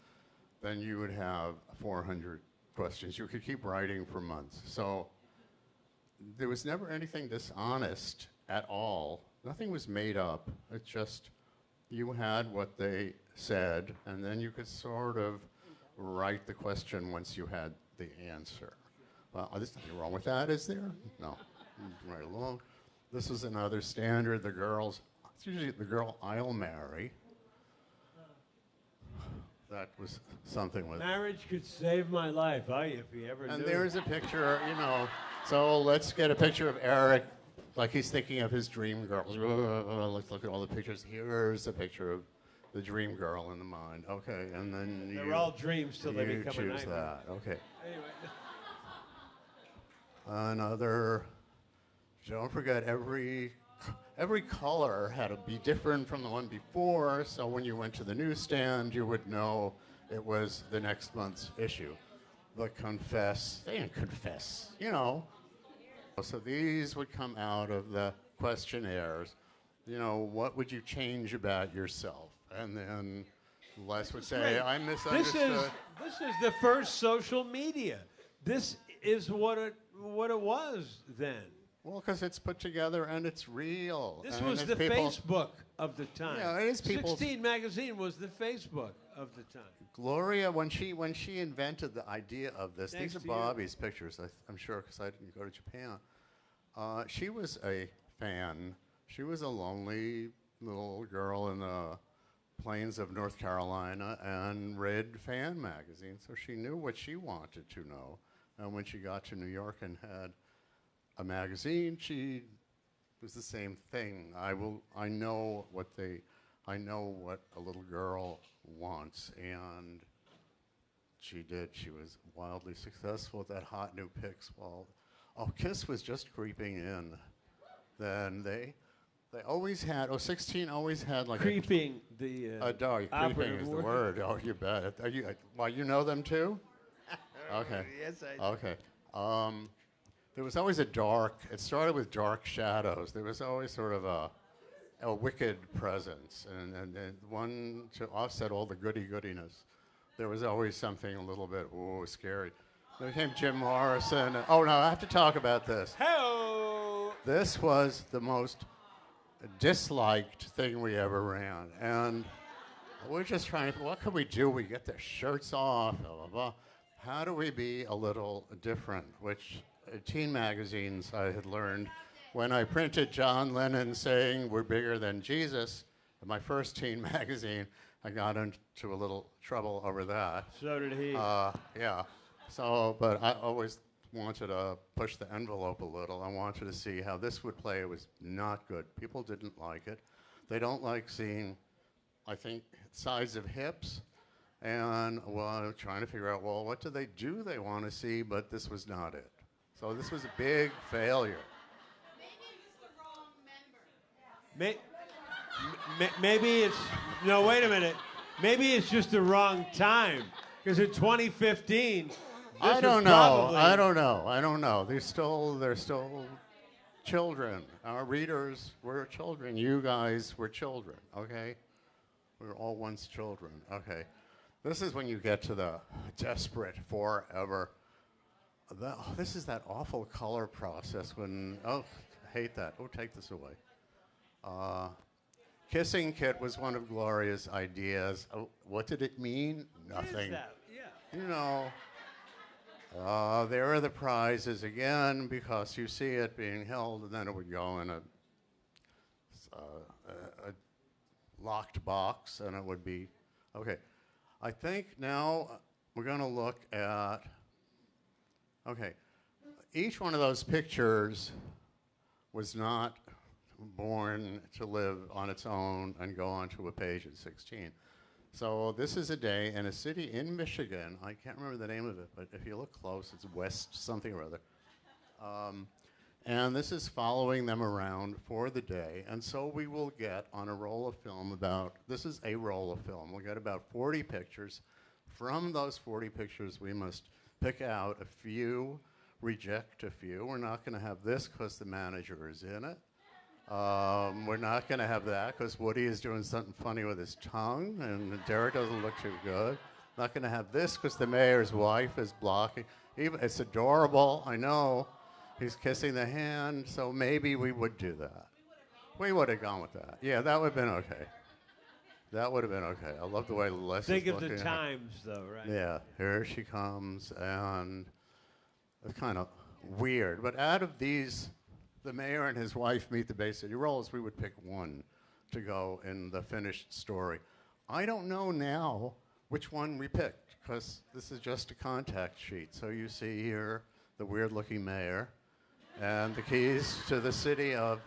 Then you would have 400 questions. You could keep writing for months. So there was never anything dishonest at all. Nothing was made up. It's just you had what they said, and then you could sort of write the question once you had the answer. Well, there's nothing wrong with that, is there? No. Right along. This is another standard. It's usually the girl I'll marry. That was something with. Marriage could save my life, if you ever knew. And there's a picture, So let's get a picture of Eric, like he's thinking of his dream girls. Let's look at all the pictures. Here's a picture of the dream girl in the mind. Okay, and then They're all dreams till they become a choose nightmare. that. Okay. Anyway. Another. Don't forget, every color had to be different from the one before, so when you went to the newsstand, you would know it was the next month's issue. The confess, they didn't confess, So these would come out of the questionnaires. What would you change about yourself? And then Les would say, I misunderstood. This is the first social media. This is what it was then. Well, because it's put together and it's real. This and was the Facebook of the time. Yeah, it is people. 16 magazine was the Facebook of the time. Gloria, when she invented the idea of this, Thanks these are to you. Bobby's pictures, I'm sure, because I didn't go to Japan. She was a fan. She was a lonely little girl in the plains of North Carolina and read fan magazines, so she knew what she wanted to know. And when she got to New York and had a magazine, she was the same thing. I know what a little girl wants, and she did. She was wildly successful with that hot new Pix. Kiss was just creeping in. Then they always had. 16 always had like Creeping, creeping operative is the word. word. Oh, you bet. You know them too? Okay. Yes, I do. Okay. There was always it started with dark shadows. There was always sort of a wicked presence, and one to offset all the goodiness. There was always something a little bit, scary. Then came Jim Morrison. Oh, no, I have to talk about this. Hello. This was the most disliked thing we ever ran, and we're just trying to, what can we do? We get their shirts off, blah, blah, blah. How do we be a little different? Which teen magazines I had learned when I printed John Lennon saying we're bigger than Jesus, in my first teen magazine, I got into a little trouble over that. So did he. Yeah. So, but I always wanted to push the envelope a little. I wanted to see how this would play. It was not good. People didn't like it. They don't like seeing I think, size of hips. And well, trying to figure out, well, what do they want to see? But this was not it. So this was a big failure. Maybe it's, no, wait a minute. Maybe it's just the wrong time. Because in 2015, I don't know. They're still children. Our readers were children. You guys were children, okay? We were all once children, okay? This is when you get to the desperate forever. This is that awful color process when, I hate that. Oh, take this away. Kissing Kit was one of Gloria's ideas. Oh, what did it mean? Nothing. What is that? Yeah. You know, there are the prizes again because you see it being held, and then it would go in a locked box, and it would be, okay. I think now we're going to look at, okay, each one of those pictures was not born to live on its own and go onto a page at 16. So this is a day in a city in Michigan. I can't remember the name of it, but if you look close, it's West something or other. And this is following them around for the day. And so we will get on a roll of film this is a roll of film. We'll get about 40 pictures. From those 40 pictures, we must pick out a few, reject a few. We're not going to have this because the manager is in it. We're not going to have that because Woody is doing something funny with his tongue and Derek doesn't look too good. Not going to have this because the mayor's wife is blocking. It's adorable, I know. He's kissing the hand, so maybe we would do that. We would have gone with that. Yeah, that would have been okay. That would have been okay. I love the way Les is looking. Think of the times, though, right? Yeah, here she comes, and it's kind of weird. But out of these, the mayor and his wife meet the Bay City Rollers, we would pick one to go in the finished story. I don't know now which one we picked, because this is just a contact sheet. So you see here the weird-looking mayor and the keys to the city of,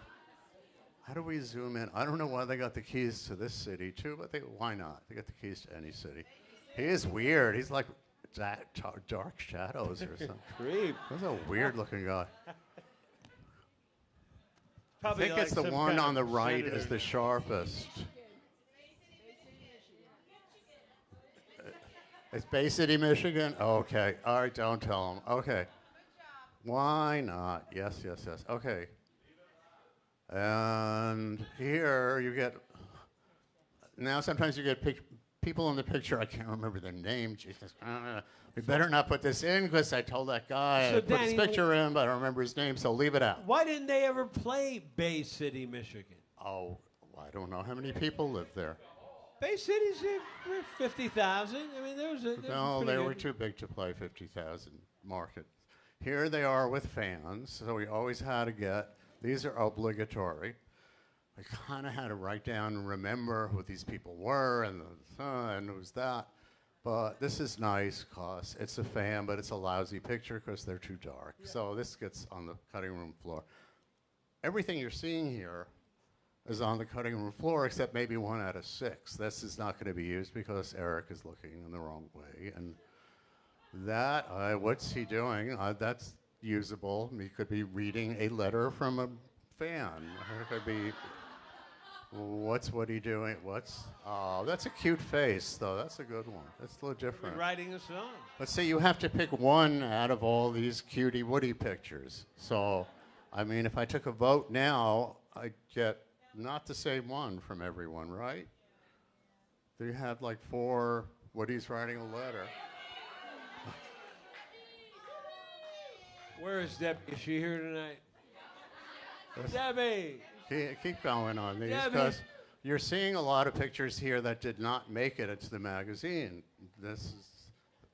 how do we zoom in? I don't know why they got the keys to this city, too, but why not? They got the keys to any city. He is weird. He's like dark shadows or something. Creep. He's a weird-looking guy. Probably I think like it's the some one kind on the of right senator. is the sharpest. It's Bay City, Michigan? Okay. All right, don't tell them. Okay. Why not? Yes. Okay. And here you get, now sometimes you get people in the picture, I can't remember their name, Jesus. We better not put this in because I told that guy So I put his Danny, picture in, but I don't remember his name, so leave it out. Why didn't they ever play Bay City, Michigan? Oh, I don't know how many people live there. Bay City's 50,000. I mean, No, they were too big to play 50,000 market. Here they are with fans, so we always had to get, these are obligatory. I kind of had to write down and remember who these people were and who's that. But this is nice because it's a fan, but it's a lousy picture because they're too dark. Yeah. So this gets on the cutting room floor. Everything you're seeing here is on the cutting room floor except maybe 1 out of 6. This is not going to be used because Eric is looking in the wrong way. And that, what's he doing? That's usable. He could be reading a letter from a fan. It could be, what's Woody doing? Oh, that's a cute face, though. That's a good one. That's a little different. We're writing a song. Let's say you have to pick one out of all these cutie Woody pictures. So, I mean, if I took a vote now, I'd get not the same one from everyone, right? They had like 4 Woody's writing a letter. Where is Debbie? Is she here tonight? Debbie! Keep going on these, Debbie. because you're seeing a lot of pictures here that did not make it into the magazine. This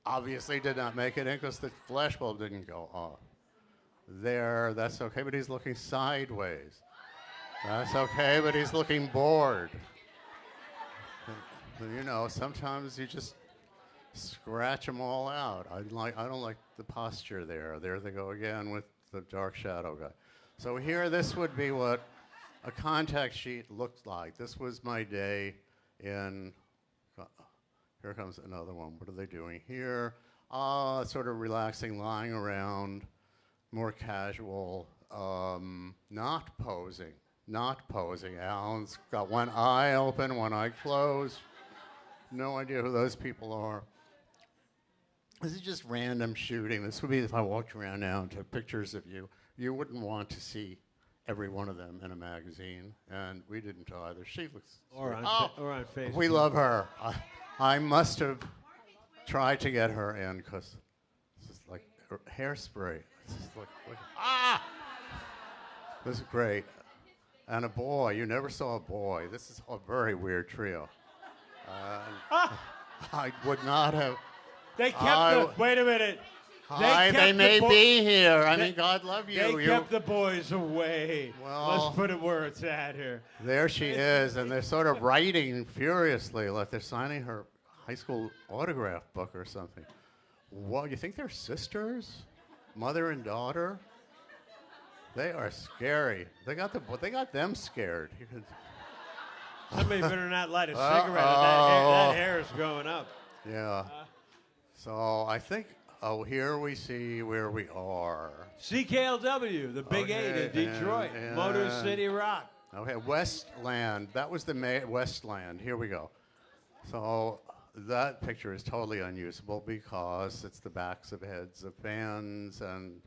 obviously did not make it in because the flashbulb didn't go off. There, that's okay, but he's looking sideways. That's okay, but he's looking bored. You know, sometimes you just scratch them all out. I don't like the posture there. There they go again with the dark shadow guy. So here, this would be what a contact sheet looked like. This was my day in, here comes another one. What are they doing here? Sort of relaxing, lying around, more casual, not posing. Not posing. Alan's got one eye open, one eye closed. No idea who those people are. This is just random shooting. This would be if I walked around now and took pictures of you. You wouldn't want to see every one of them in a magazine, and we didn't either. She looks Or sweet. on Facebook. We love her. I must have tried to get her in because this is like hairspray. This is this is great. And a boy. You never saw a boy. This is a very weird trio. I would not have. They kept wait a minute. Hi, they may be here. I mean, God love you. They kept the boys away. Well, let's put it where it's at here. There she is, and they're sort of writing furiously, like they're signing her high school autograph book or something. What, you think they're sisters? Mother and daughter? They are scary. They got them scared. Somebody better not light a cigarette. That hair is going up. Yeah. So I think, here we see where we are. CKLW, the Big Eight in Detroit, Motor City Rock. Okay, Westland. That was the Westland. Here we go. So that picture is totally unusable because it's the backs of heads of fans, and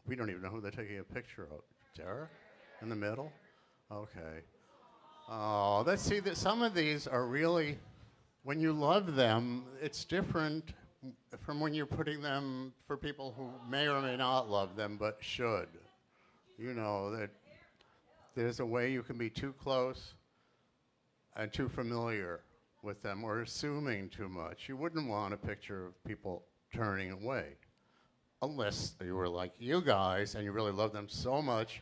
we don't even know who they're taking a picture of. Derek in the middle? Okay. Oh, let's see that some of these are really, when you love them, it's different from when you're putting them for people who may or may not love them but should. You know, that there's a way you can be too close and too familiar with them or assuming too much. You wouldn't want a picture of people turning away unless you were like you guys and you really love them so much,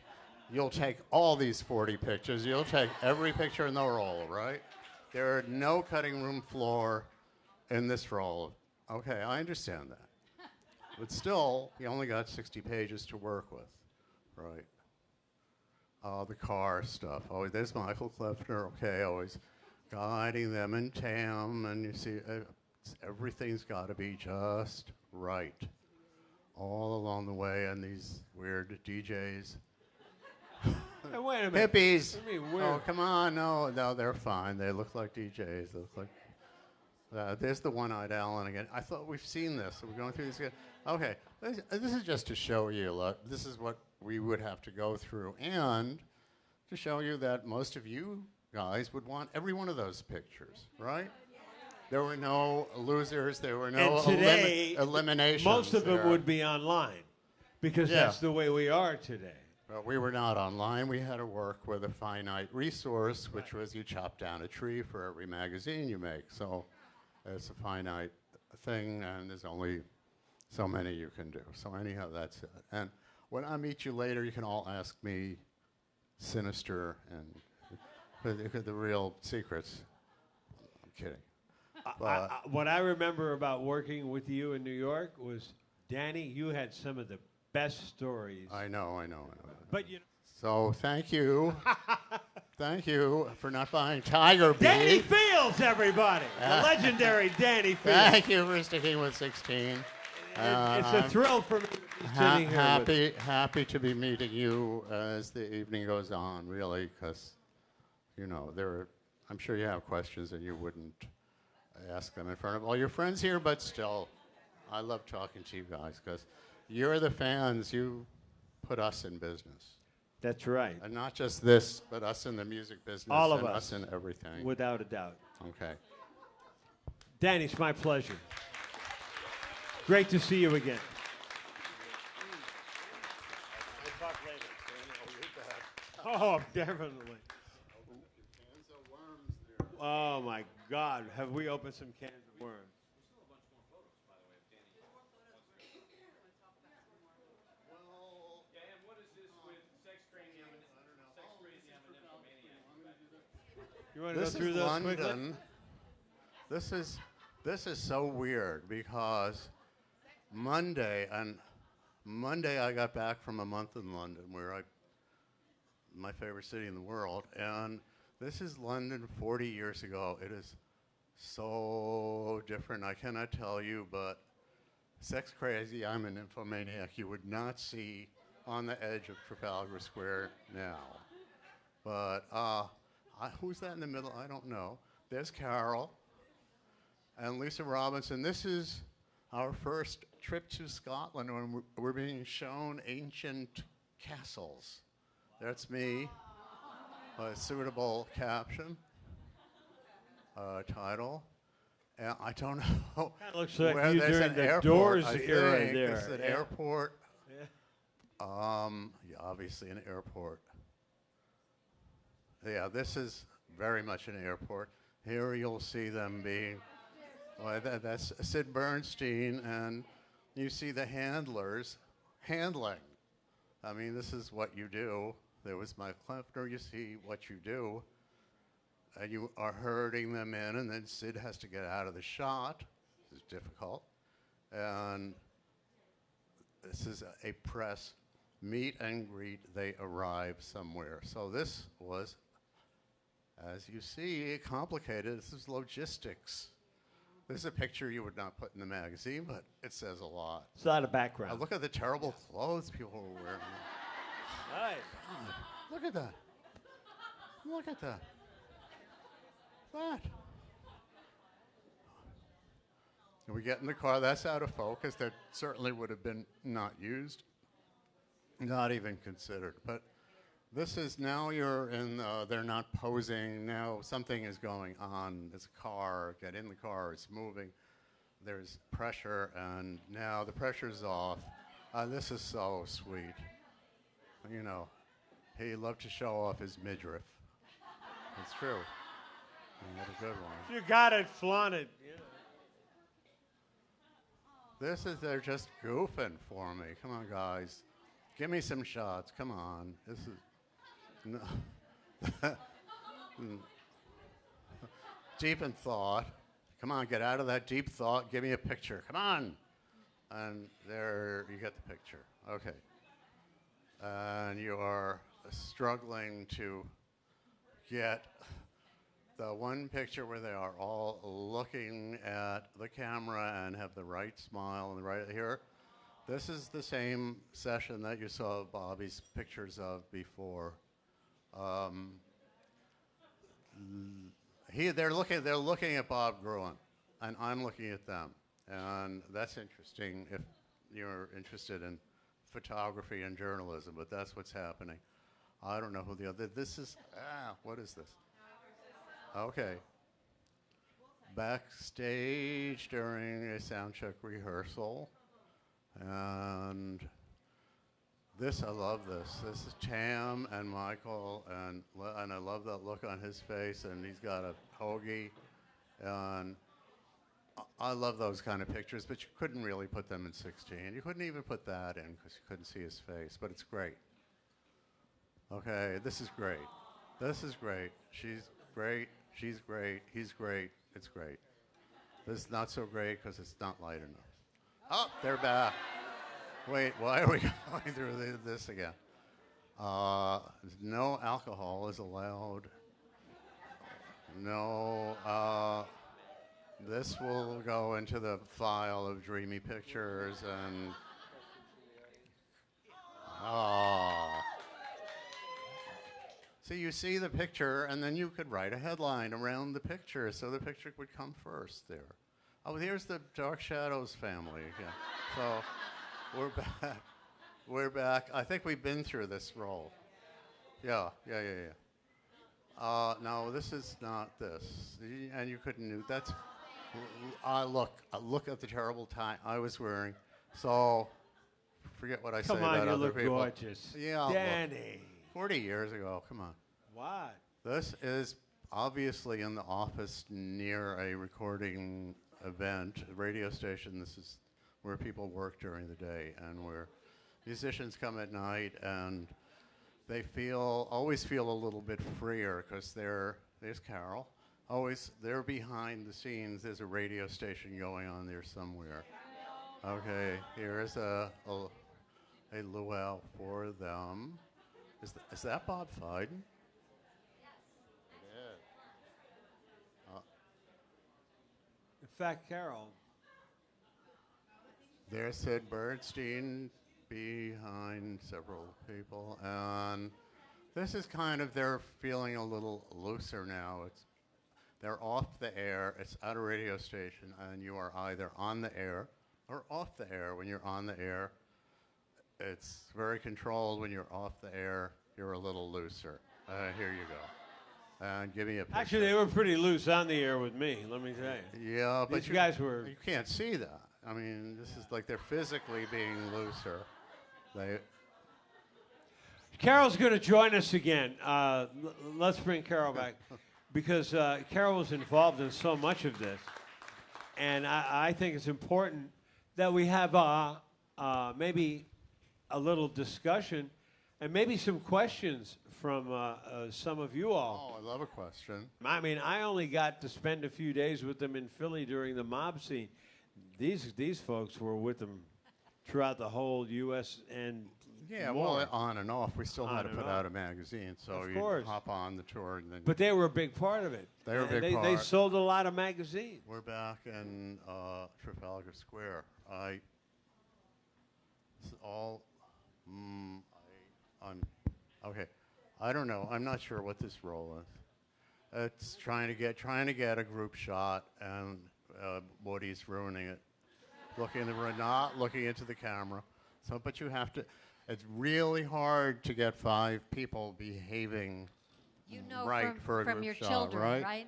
you'll take all these 40 pictures. You'll take every picture in the roll, right? There are no cutting room floor in this roll. Okay, I understand that. But still, you only got 60 pages to work with, right? The car stuff. Oh, there's Michael Kleffner. Okay, always guiding them in Tam, and you see everything's got to be just right all along the way, and these weird DJs. Hey, wait a minute. Hippies. What do you mean weird? Oh, come on. No, they're fine. They look like DJs. They look like. There's the one-eyed Alan again. I thought we've seen this. So we're going through this again. Okay, this is just to show you. Look, this is what we would have to go through, and to show you that most of you guys would want every one of those pictures, right? There were no losers. There were no eliminations. Most of them would be online, because that's the way we are today. But we were not online. We had to work with a finite resource, which was you chop down a tree for every magazine you make. So it's a finite thing, and there's only so many you can do. So anyhow, that's it. And when I meet you later, you can all ask me sinister and the real secrets. I'm kidding. What I remember about working with you in New York was, Danny, you had some of the best stories. I know. But you know. So thank you. Thank you for not buying Tiger Beef. Danny Fields, everybody. The legendary Danny Fields. Thank you for sticking with 16. It's a thrill for me to be sitting here. Happy to be meeting you as the evening goes on, really, because, you know, I'm sure you have questions and you wouldn't ask them in front of all your friends here, but still, I love talking to you guys because you're the fans. You put us in business. That's right. And not just this, but us in the music business. All of and us. in everything. Without a doubt. Okay. Danny, it's my pleasure. Great to see you again. We'll talk later. Oh, definitely. Oh, my God. Have we opened some cans of worms? You want to go through those quickly? This is so weird because Monday I got back from a month in London, my favorite city in the world, and This is London 40 years ago. It is so different. I cannot tell you, but sex crazy, I'm an infomaniac. You would not see on the edge of Trafalgar Square now. But who's that in the middle? I don't know. There's Carol and Lisa Robinson. This is our first trip to Scotland when we're being shown ancient castles. That's me. A suitable caption, title. And I don't know. That looks like where you there's during an the airport, Doors I era think. there. It's an Yeah. airport. Yeah. Yeah, obviously an airport. Yeah, this is very much an airport. Here you'll see them being, well, that's Sid Bernstein, and you see the handlers handling. I mean, this is what you do. There was my Klempner, you see what you do. And you are herding them in, and then Sid has to get out of the shot. This is difficult. And this is a press meet and greet. They arrive somewhere. So this was, as you see, complicated. This is logistics. This is a picture you would not put in the magazine, but it says a lot. It's not a background. Look at the terrible clothes people were wearing. Right. God, look at that. Look at that. That. And we get in the car. That's out of focus. That certainly would have been not used, not even considered. But this is now you're in, they're not posing. Now something is going on. There's a car. Get in the car. It's moving. There's pressure. And now the pressure's off. This is so sweet. You know, he loved to show off his midriff. It's true. What a good one. You got it, flaunt it. Yeah. This is, they're just goofing for me. Come on, guys. Give me some shots. Come on. This is no. Deep in thought. Come on, get out of that deep thought. Give me a picture. Come on. And there, you get the picture. Okay. And you are struggling to get the one picture where they are all looking at the camera and have the right smile and the right here. This is the same session that you saw Bobby's pictures of before. They're looking at Bob Gruen, and I'm looking at them, and that's interesting if you're interested in photography and journalism, but that's what's happening. I don't know who the other, this is, what is this? Okay. Backstage during a sound check rehearsal, and this, I love this. This is Tam and Michael, and I love that look on his face, and he's got a hoagie, and I love those kind of pictures, but you couldn't really put them in 16. You couldn't even put that in because you couldn't see his face, but it's great. Okay, this is great. This is great. She's great. She's great. He's great. It's great. This is not so great because it's not light enough. Oh, they're back. Wait, why are we going through this again? No alcohol is allowed. No, this will go into the file of dreamy pictures and, See, you see the picture, and then you could write a headline around the picture, so the picture would come first there. Oh, here's the Dark Shadows family again. So we're back. We're back. I think we've been through this role. Yeah. No, this is not this. And you couldn't do that's. Look at the terrible tie I was wearing. So forget what I say about you other look people. gorgeous. Yeah, Danny. 40 years ago. Come on. What? This is obviously in the office near a recording event, a radio station. This is where people work during the day and where musicians come at night, and they always feel a little bit freer because there's Carol. They're behind the scenes. There's a radio station going on there somewhere. Okay, here's a luau for them. Is that Bob Fiden? It Fat Carol. There's Sid Birdstein behind several people, and this is kind of, they're feeling a little looser now. They're off the air. It's at a radio station, and you are either on the air or off the air. When you're on the air, it's very controlled. When you're off the air, you're a little looser. Here you go. And give me a picture. Actually, they were pretty loose on the air with me, let me tell you. Yeah, but These guys were... You can't see that. I mean, this is like they're physically being looser. Carol's going to join us again. Let's bring Carol back. Because Carol was involved in so much of this. And I think it's important that we have maybe a little discussion and maybe some questions from some of you all. Oh, I love a question. I mean, I only got to spend a few days with them in Philly during the mob scene. These folks were with them throughout the whole U.S. and yeah, more. well, on and off. We still had to put out off. a magazine, so Of you course. hop on the tour. And then But they were a big part of it. They were a And big They part. sold a lot of magazines. We're back in Trafalgar Square. It's all. Okay. I don't know. I'm not sure what this role is. It's trying to get a group shot, and Woody's ruining it. Not looking into the camera. So, but you have to. It's really hard to get 5 people behaving You know right for a from group your shot, children, right? right?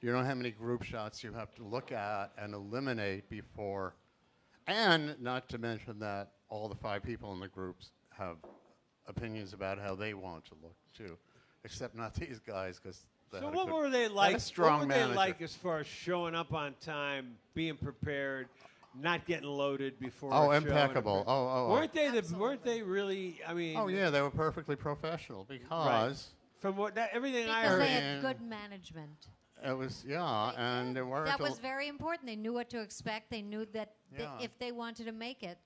You know how many group shots you have to look at and eliminate before, and not to mention that all the 5 people in the groups have opinions about how they want to look too, except not these guys because. So what were they like? Strong what were manager. they like as far as showing up on time, being prepared, not getting loaded before? Oh, a show impeccable. Weren't they really? I mean. Oh yeah, they were perfectly professional because from everything I Because heard. they had good management. it was and there were That was very important. They knew what to expect. They knew that Yeah. if they wanted to make it,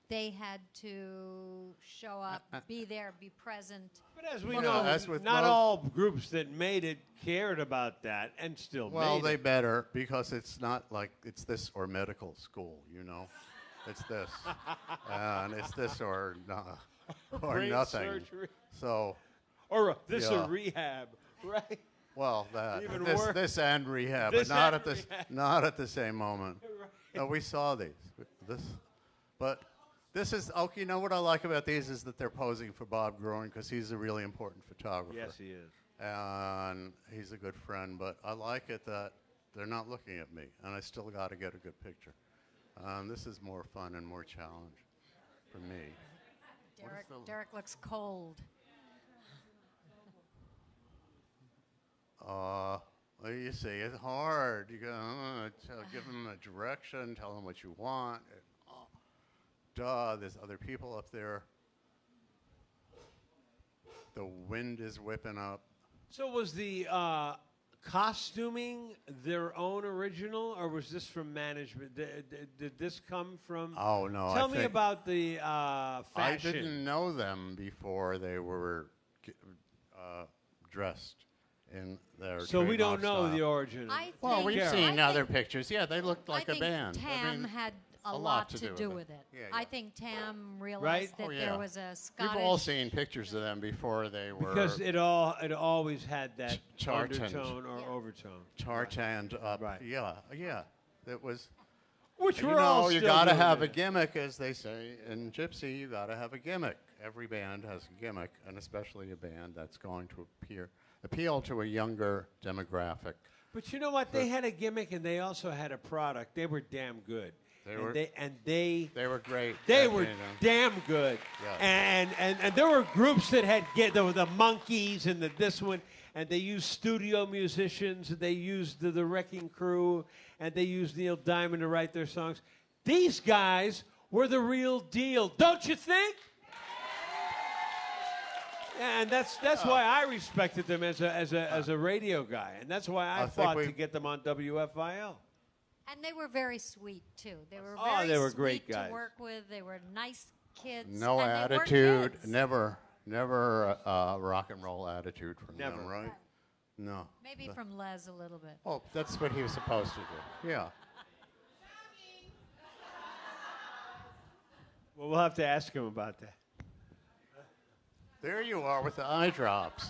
they had to show up, be there, be present. But as we You know, know, as with not most- all groups that made it cared about that and still well, made they it. better because it's not like it's this or medical school, you know. It's this, and it's this or Brain nothing. surgery. So, Or this Yeah. or rehab, right? well, that Even worse. this and rehab, This but not and at this, rehab. not at the same moment. No, we saw these. This is okay. You know what I like about these is that they're posing for Bob Gruen because he's a really important photographer. Yes, he is. And he's a good friend, but I like it that they're not looking at me, and I still got to get a good picture. This is more fun and more challenge for me. Derek looks cold. Well, you see, it's hard. You go, give them a direction, tell them what you want. There's other people up there. The wind is whipping up. So was the costuming their own original, or was this from management? Did this come from? Oh no! Tell me about the I fashion. didn't know them before they were dressed in their. So we don't trademark know style. the origin. Well, we've seen I other think- pictures. Yeah, they looked like I a band. think I Tam mean, had a lot to do with it. Yeah, I yeah. think Tam realized Right? that Oh, yeah. there was a Scottish. We've all seen pictures of them before they were Because it always had that tartaned. undertone or Yeah. overtone. tartaned up. Right. Yeah, yeah. It was. Which You we're all know, you still got to doing have a today. gimmick, as they say in Gypsy. You got to have a gimmick. Every band has a gimmick, and especially a band that's going to appeal to a younger demographic. But you know what? They had a gimmick and they also had a product. They were damn good. They and were- they They were great. They at, were you know, damn good. Yeah. And there were groups that there were the Monkees and this one, and they used studio musicians, and they used the Wrecking Crew, and they used Neil Diamond to write their songs. These guys were the real deal, don't you think? And that's why I respected them as a radio guy, and that's why I I think fought we- to get them on WFIL. And they were very sweet too. They were Oh, very they were sweet great to guys. work with. They were nice kids. no and they were attitude. kids. Never rock and roll attitude from them, Never. right? No. Maybe from Les a little bit. Oh, that's what he was supposed to do. Yeah. Well, we'll have to ask him about that. There you are with the eye drops.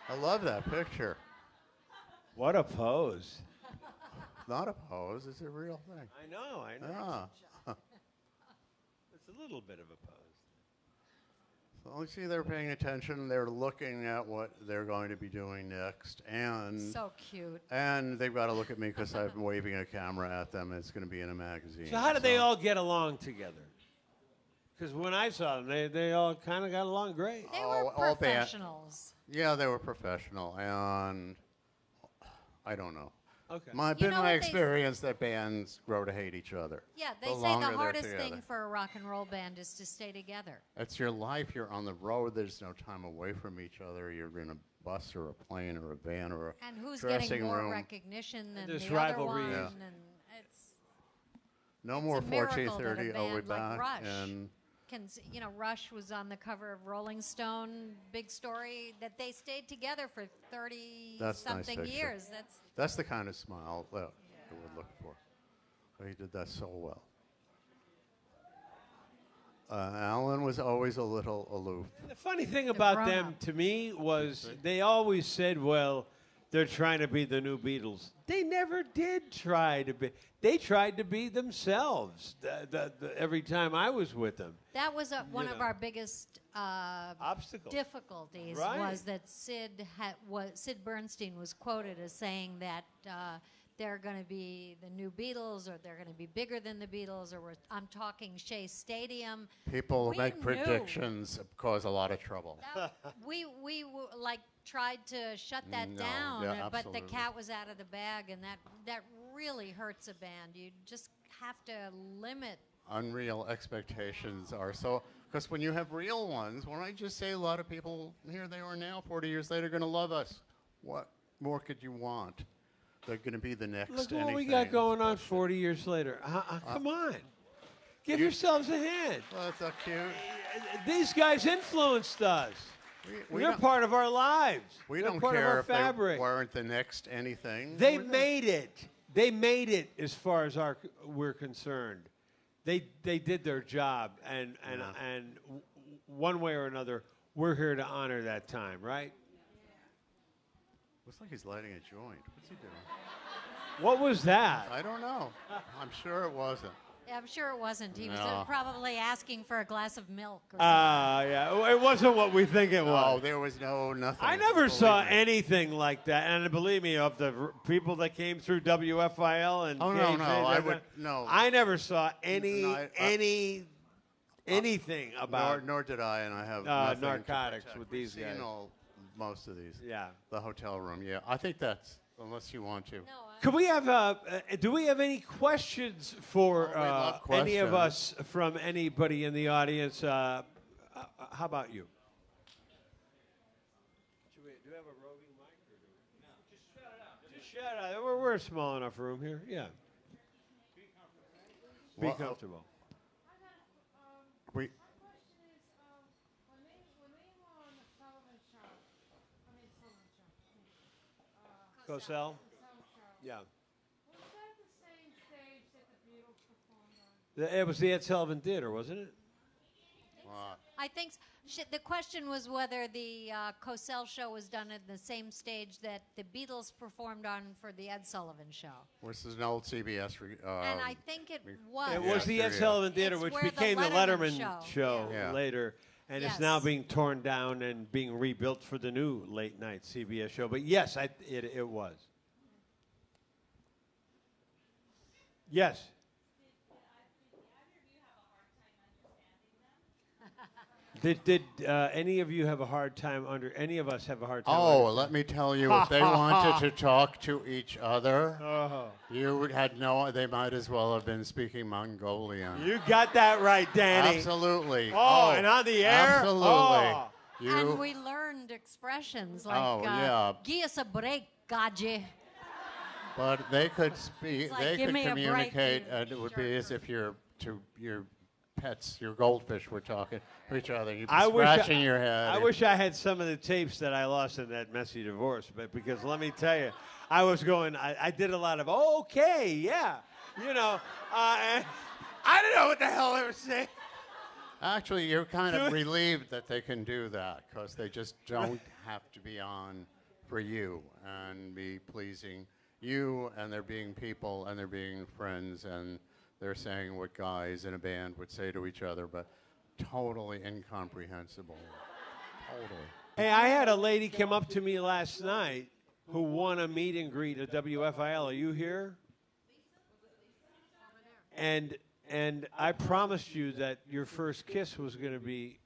I love that picture. What a pose. Not a pose, it's a real thing. I know. Ah. It's a little bit of a pose. So you see they're paying attention. They're looking at what they're going to be doing next. And So cute. and they've got to look at me because I'm waving a camera at them. It's going to be in a magazine. So how did they all get along together? Because when I saw them, they all kind of got along great. They all were band- professionals. Yeah, they were professional. And I don't know. Okay. You Been know my what they- experience that bands grow to hate each other. Yeah, they The say longer the they're hardest together. thing for a rock and roll band is to stay together. It's your life. You're on the road. There's no time away from each other. You're in a bus or a plane or a van or a And who's dressing getting more room. recognition than There's the rivalry. other one? Yeah. And it's No it's more a miracle that a 1430. I'll be band like back. Rush And Rush was on the cover of Rolling Stone. Big story that they stayed together for 30 That's nice something picture. years. that's the kind of smile that we're looking for. He did that so well. Alan was always a little aloof. The funny thing about grown them up. to me was they always said, well, they're trying to be the new Beatles. They never did try to be. They tried to be themselves every time I was with them. That was one of know. our biggest Obstacle. difficulties Right. was that Sid Bernstein was quoted as saying that they're going to be the new Beatles, or they're going to be bigger than the Beatles, or I'm talking Shea Stadium. People We make knew. predictions cause a lot of trouble. We like tried to shut that No, down, yeah, but the absolutely. cat was out of the bag, and that really hurts a band. You just have to limit. Unreal expectations are so, because when you have real ones, when I just say a lot of people, here they are now, 40 years later, going to love us. What more could you want? They're going to be the next Look anything. what we got going on 40 years later. Come on. Give yourselves a hand. Well, that's so cute. These guys influenced us. We They're don't- part of our lives. We They're don't part of care our if fabric. they weren't the next anything. They made it. They made it as far as we're concerned. They did their job, and one way or another, we're here to honor that time, right? Looks like he's lighting a joint. What's he doing? What was that? I don't know. I'm sure it wasn't. Yeah, I'm sure it wasn't. He was No. probably asking for a glass of milk. Or Yeah. It wasn't what we think it Oh, was. there was nothing. I never Believe saw me. anything like that, and believe me, of the people that came through WFIL and Oh, no, KJ, no, I would- no. I never saw any No, I- anything about. Nor did I, and I have nothing to narcotics protect. with We've these seen guys. most of these. Yeah. The hotel room. Yeah, I think that's unless you want to. No, Could we have? Do we have any questions for Oh, we love any of us questions. from anybody in the audience? How about you? Do we have a roving mic? Or do we? No, just shout it out. Just shout it out. We're a small enough room here. Yeah. Be Well, comfortable. We. My question is, when they were on the Sullivan show, Cosell? Sullivan show, Yeah. was that the same stage that the Beatles performed on? It was the Ed Sullivan Theater, wasn't it? I think the question was whether the Cosell show was done at the same stage that the Beatles performed on for the Ed Sullivan show. This is an old CBS. And I think it was. It was the Ed yeah. Sullivan Theater, It's which where the became the Letterman Letterman show. show Yeah. later. And it's Yes. now being torn down and being rebuilt for the new late night CBS show. But yes, it was. Yes. Did any of you have a hard time any of us have a hard time? Oh, let me tell you, if they wanted to talk to each other, you had they might as well have been speaking Mongolian. You got that right, Danny. Absolutely. Oh, and on the air? Absolutely. Oh. And we learned expressions like yeah. "Give us a break, Gaji." But they could speak, It's like, they "Give could me a break, communicate, you and it would be as jerk." if you're pets, your goldfish were talking to each other. You'd be I scratching your head. I wish I had some of the tapes that I lost in that messy divorce, but because let me tell you, I was going, I did a lot of, okay, yeah, you know, and I don't know what the hell they were saying. Actually, you're kind of relieved that they can do that because they just don't have to be on for you and be pleasing you, and they're being people and they're being friends and they're saying what guys in a band would say to each other, but totally incomprehensible. Totally. Hey, I had a lady come up to me last night who won a meet and greet at WFIL. Are you here? And I promised you that your first kiss was going to be.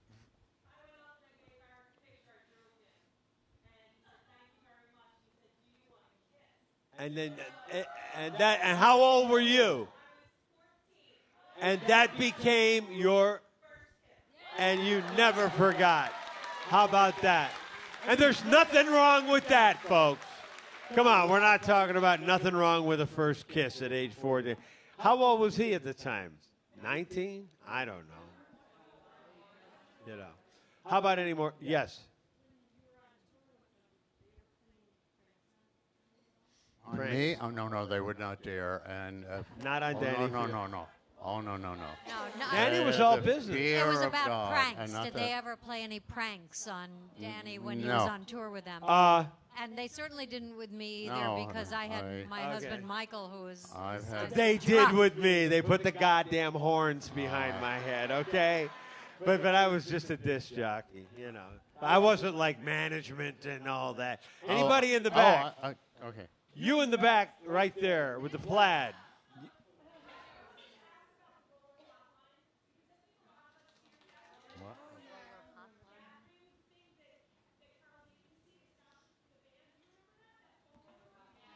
And then, and how old were you? And that became your, and you never forgot. How about that? And there's nothing wrong with that, folks. Come on, we're not talking about nothing wrong with a first kiss at age 14. How old was he at the time? 19? I don't know. You know. How about any more? Yes. On me? Oh, no, they would not dare. And Not on Danny. No. Oh, no. No, Danny was all The business. it was fear of about God, pranks. and not Did they ever play any pranks on Danny when he No. was on tour with them? And they certainly didn't with me either No, because I had my husband Michael, who was. I've had- They did with me. They put the goddamn horns behind my head, okay? But I was just a disc jockey, you know. I wasn't like management and all that. Anybody in the back? Okay. You in the back right there with the plaid.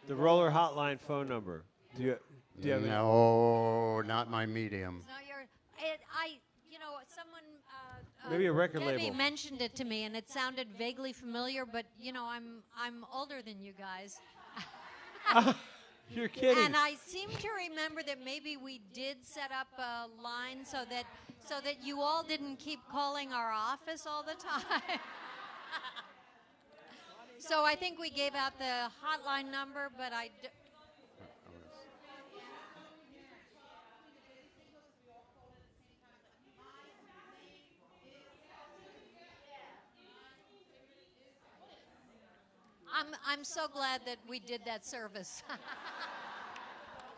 The Roller Hotline phone number. Do you have any? No, not my medium. No, someone. Maybe a record Debbie label. mentioned it to me, and it sounded vaguely familiar. But I'm older than you guys. You're kidding. And I seem to remember that maybe we did set up a line so that you all didn't keep calling our office all the time. So I think we gave out the hotline number, but I'm so glad that we did that service.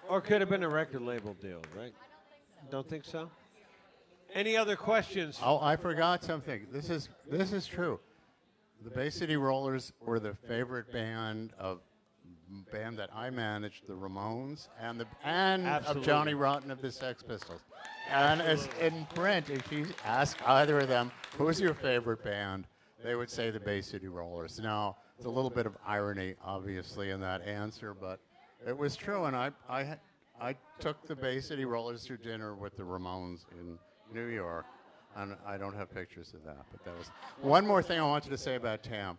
Or could have been a record label deal, right? Don't think so? Any other questions? Oh, I forgot something. This is true. The Bay City Rollers were the favorite band that I managed, the Ramones, and of Johnny Rotten of the Sex Pistols. And as in print, if you ask either of them, who's your favorite band, they would say the Bay City Rollers. Now, there's a little bit of irony, obviously, in that answer, but it was true. And I took the Bay City Rollers to dinner with the Ramones in New York. And I don't have pictures of that, but that was one more thing I wanted to say about Tam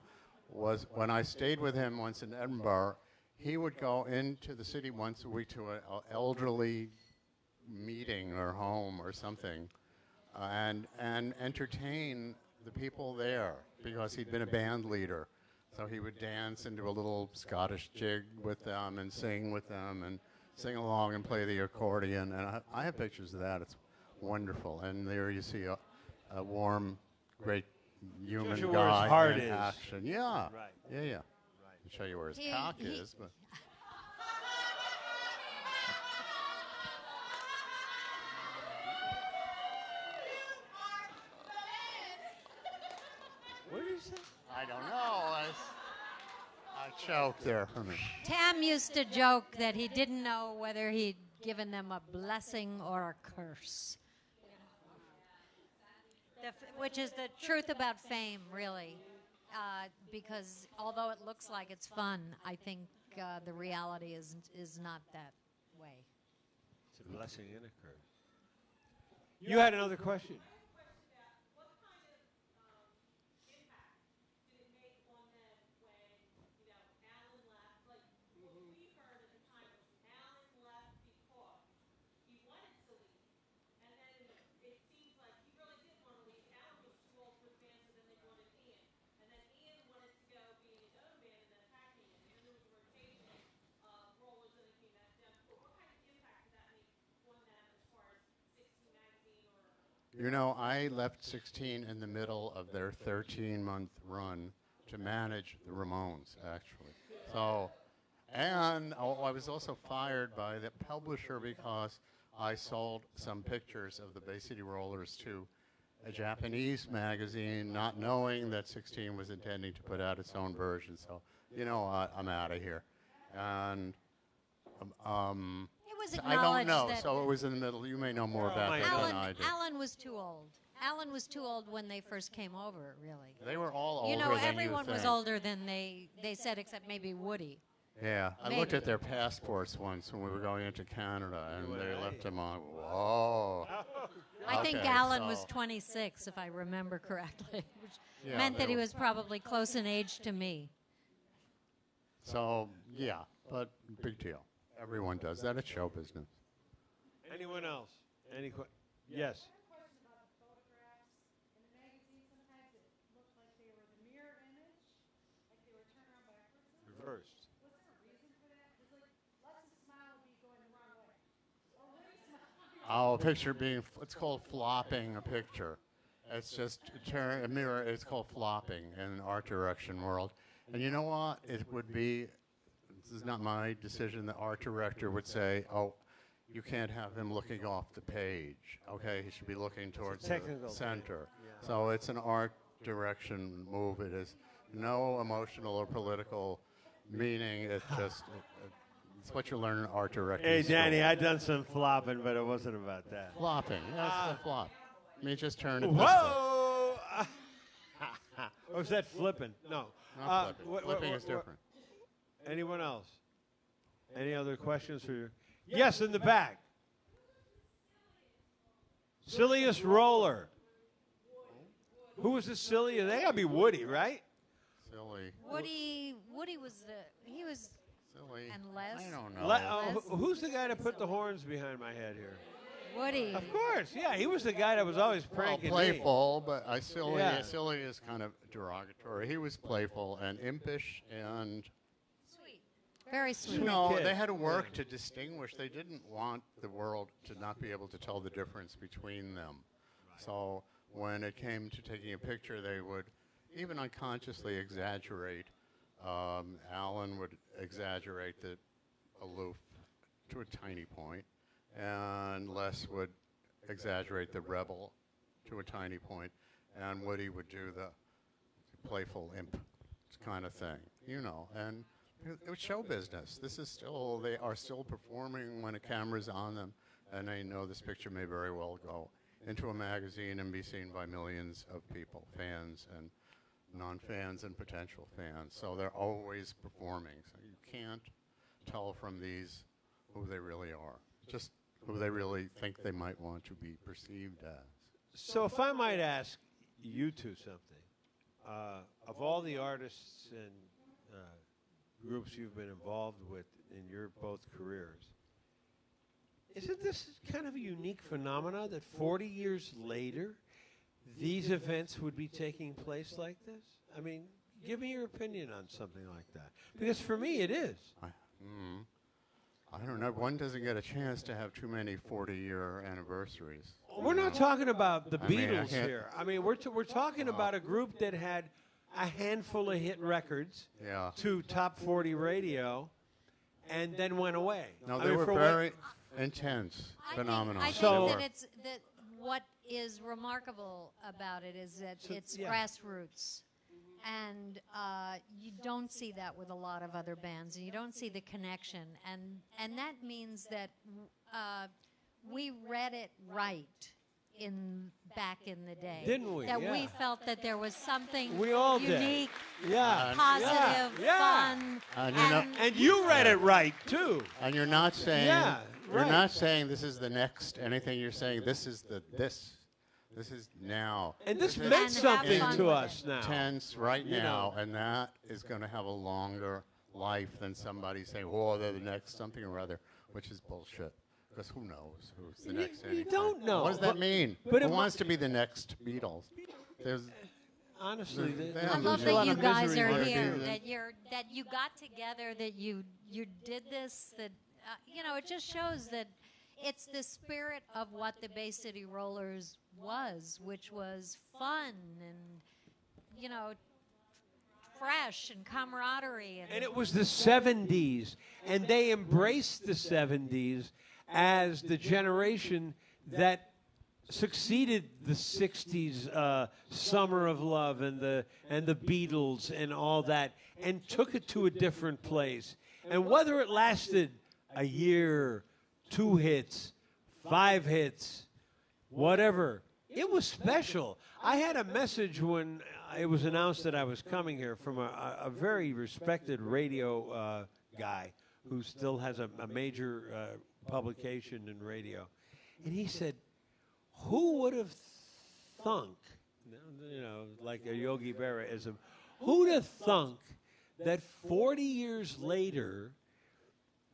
was when I stayed with him once in Edinburgh, he would go into the city once a week to an elderly meeting or home or something, and entertain the people there because he'd been a band leader. So he would dance into a little Scottish jig with them and sing with them and sing along and play the accordion. And I have pictures of that. It's wonderful. And there you see a warm, great human Shows you where his guy heart in is. action. Yeah. Right. Yeah. Right. To show you where his cock is. But What did you say? I don't know. I choked there for me. Tam used to joke that he didn't know whether he'd given them a blessing or a curse. Which is the truth about fame, really. Because although it looks like it's fun, I think the reality is not that way. It's a blessing and a curse. You had another question. You know, I left 16 in the middle of their 13-month run to manage the Ramones, actually. So, and I was also fired by the publisher because I sold some pictures of the Bay City Rollers to a Japanese magazine, not knowing that 16 was intending to put out its own version. So, you know what, I'm out of here. And It was I don't acknowledged know. that So it was in the middle. You may know more about that than I do. Alan was too old. Alan was too old when they first came over, really. They were all older You know, than everyone you was think. older than they said, except maybe Woody. Yeah, I looked Maybe. at their passports once when we were going into Canada, and they left them on. Whoa. I think Okay, Alan was so- 26, if I remember correctly, which Yeah, meant they that he were- was probably close in age to me. So, yeah, but big deal. Everyone does that. It's show business. Anyone else? Any yes. I have a question about the photographs. In the magazine, sometimes it looked like they were the mirror image, like they were turned around backwards. Reversed. Was there a reason for that? Because like, Lex's smile would be going the wrong way. Or Woody's smile. Oh, a picture being, it's called flopping a picture. It's just a mirror, it's called flopping in art direction world. And you know what? It would be, this is not my decision, the art director would say, oh, you can't have him looking off the page. Okay, he should be looking towards the technical center. So it's an art direction move. It is no emotional or political meaning. It's just, it's what you learn in art direction. Hey, school. Danny, I done some flopping, but it wasn't about that. Flopping. That's the flop. Let me just turn it this way. Whoa! Or was that flipping? No. Not flipping. Flipping is different. Anyone else? Any other questions for you? Yes, in the back. Silliest roller. Who was the silliest? They gotta be Woody, right? Silly. Woody was he was, Silly. and Les? I don't know. Les? Who's the guy that put the horns behind my head here? Woody. Of course, yeah. He was the guy that was always Well, pranking me. playful, but silly. Yeah. Silly is kind of derogatory. He was playful and impish, and Sweet. Very sweet. Sweet no, kid. they had to work to distinguish. They didn't want the world to not be able to tell the difference between them. So when it came to taking a picture, they would even unconsciously exaggerate. Alan would exaggerate the aloof to a tiny point, and Les would exaggerate the rebel to a tiny point, and Woody would do the playful imp kind of thing, you know. And it was show business. This is still, they are still performing when a camera's on them, and they know this picture may very well go into a magazine and be seen by millions of people, fans and non-fans and potential fans. So they're always performing. So you can't tell from these who they really are, just who they really think they might want to be perceived as. So if I might ask you two something, of all the artists and groups you've been involved with in your both careers, isn't this kind of a unique phenomena that 40 years later, these events would be taking place like this? I mean, give me your opinion on something like that. Because for me, it is. I don't know. One doesn't get a chance to have too many 40-year anniversaries. We're not talking about the I mean, I Beatles can't- here. I mean, we're talking about a group that had a handful of hit records Yeah. to top 40 radio and then went away. No, I they mean, were for what- very intense, I phenomenal. think So- that it's that what is remarkable about it is that it's yeah. grassroots, and you don't see that with a lot of other bands, and you don't see the connection, and that means that we read it right back in the day, Didn't we? That we Yeah. felt that there was something We all did. unique, Yeah. positive, Yeah. fun, And you know- And you read it right, too. And you're not saying Yeah, you're right. not saying this is the next anything. You're saying this is this. This is now. And this And meant have something fun to with us now. Tense right You now, know. and that is going to have a longer life than somebody saying, "Oh, they're the next something or other," which is bullshit. Because who knows who's the next? you anything. don't know, What does that but- mean? but Who it wants to be the next Beatles? There's Honestly, They I have love a that lot you of guys misery are there, here. dude. That you got together. That you did this. That you know, it just shows that it's the spirit of what the Bay City Rollers was, which was fun and, you know, fresh and camaraderie. And it was the 70s, and they embraced the 70s as the generation that succeeded the 60s Summer of Love and the Beatles and all that, and took it to a different place. And whether it lasted a year, 2 hits, 5 hits, whatever, it was special. I had a message when it was announced that I was coming here from a very respected radio guy who still has a major publication in radio. And he said, who would have thunk, you know, like a Yogi Berra-ism, who'd have thunk that 40 years later,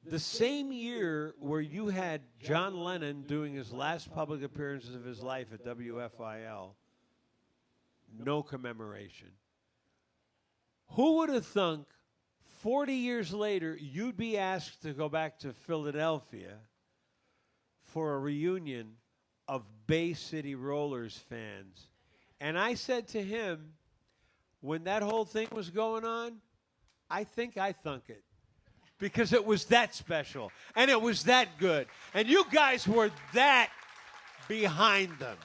the same year where you had John Lennon doing his last public appearances of his life at WFIL, no commemoration. Who would have thunk 40 years later you'd be asked to go back to Philadelphia for a reunion of Bay City Rollers fans? And I said to him, when that whole thing was going on, I think I thunk it. Because it was that special, and it was that good. And you guys were that behind them.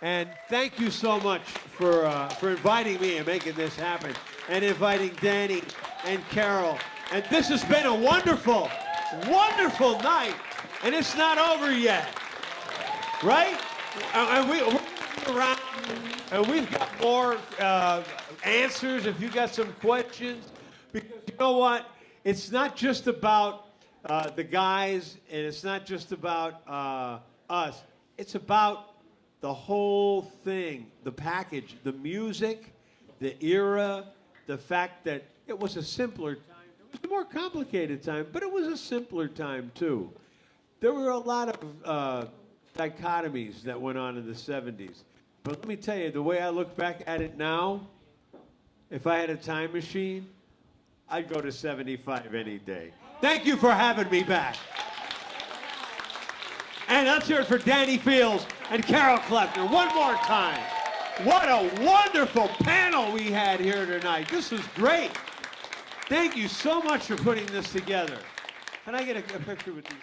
And thank you so much for inviting me and making this happen, and inviting Danny and Carol. And this has been a wonderful, wonderful night, and it's not over yet, right? And we're around, and we've got more answers if you got some questions. Because you know what? It's not just about the guys, and it's not just about us. It's about the whole thing, the package, the music, the era, the fact that it was a simpler time. It was a more complicated time, but it was a simpler time, too. There were a lot of dichotomies that went on in the 70s. But let me tell you, the way I look back at it now, if I had a time machine, I'd go to 75 any day. Thank you for having me back. And let's hear it for Danny Fields and Carol Kleffner one more time. What a wonderful panel we had here tonight. This was great. Thank you so much for putting this together. Can I get a picture with these?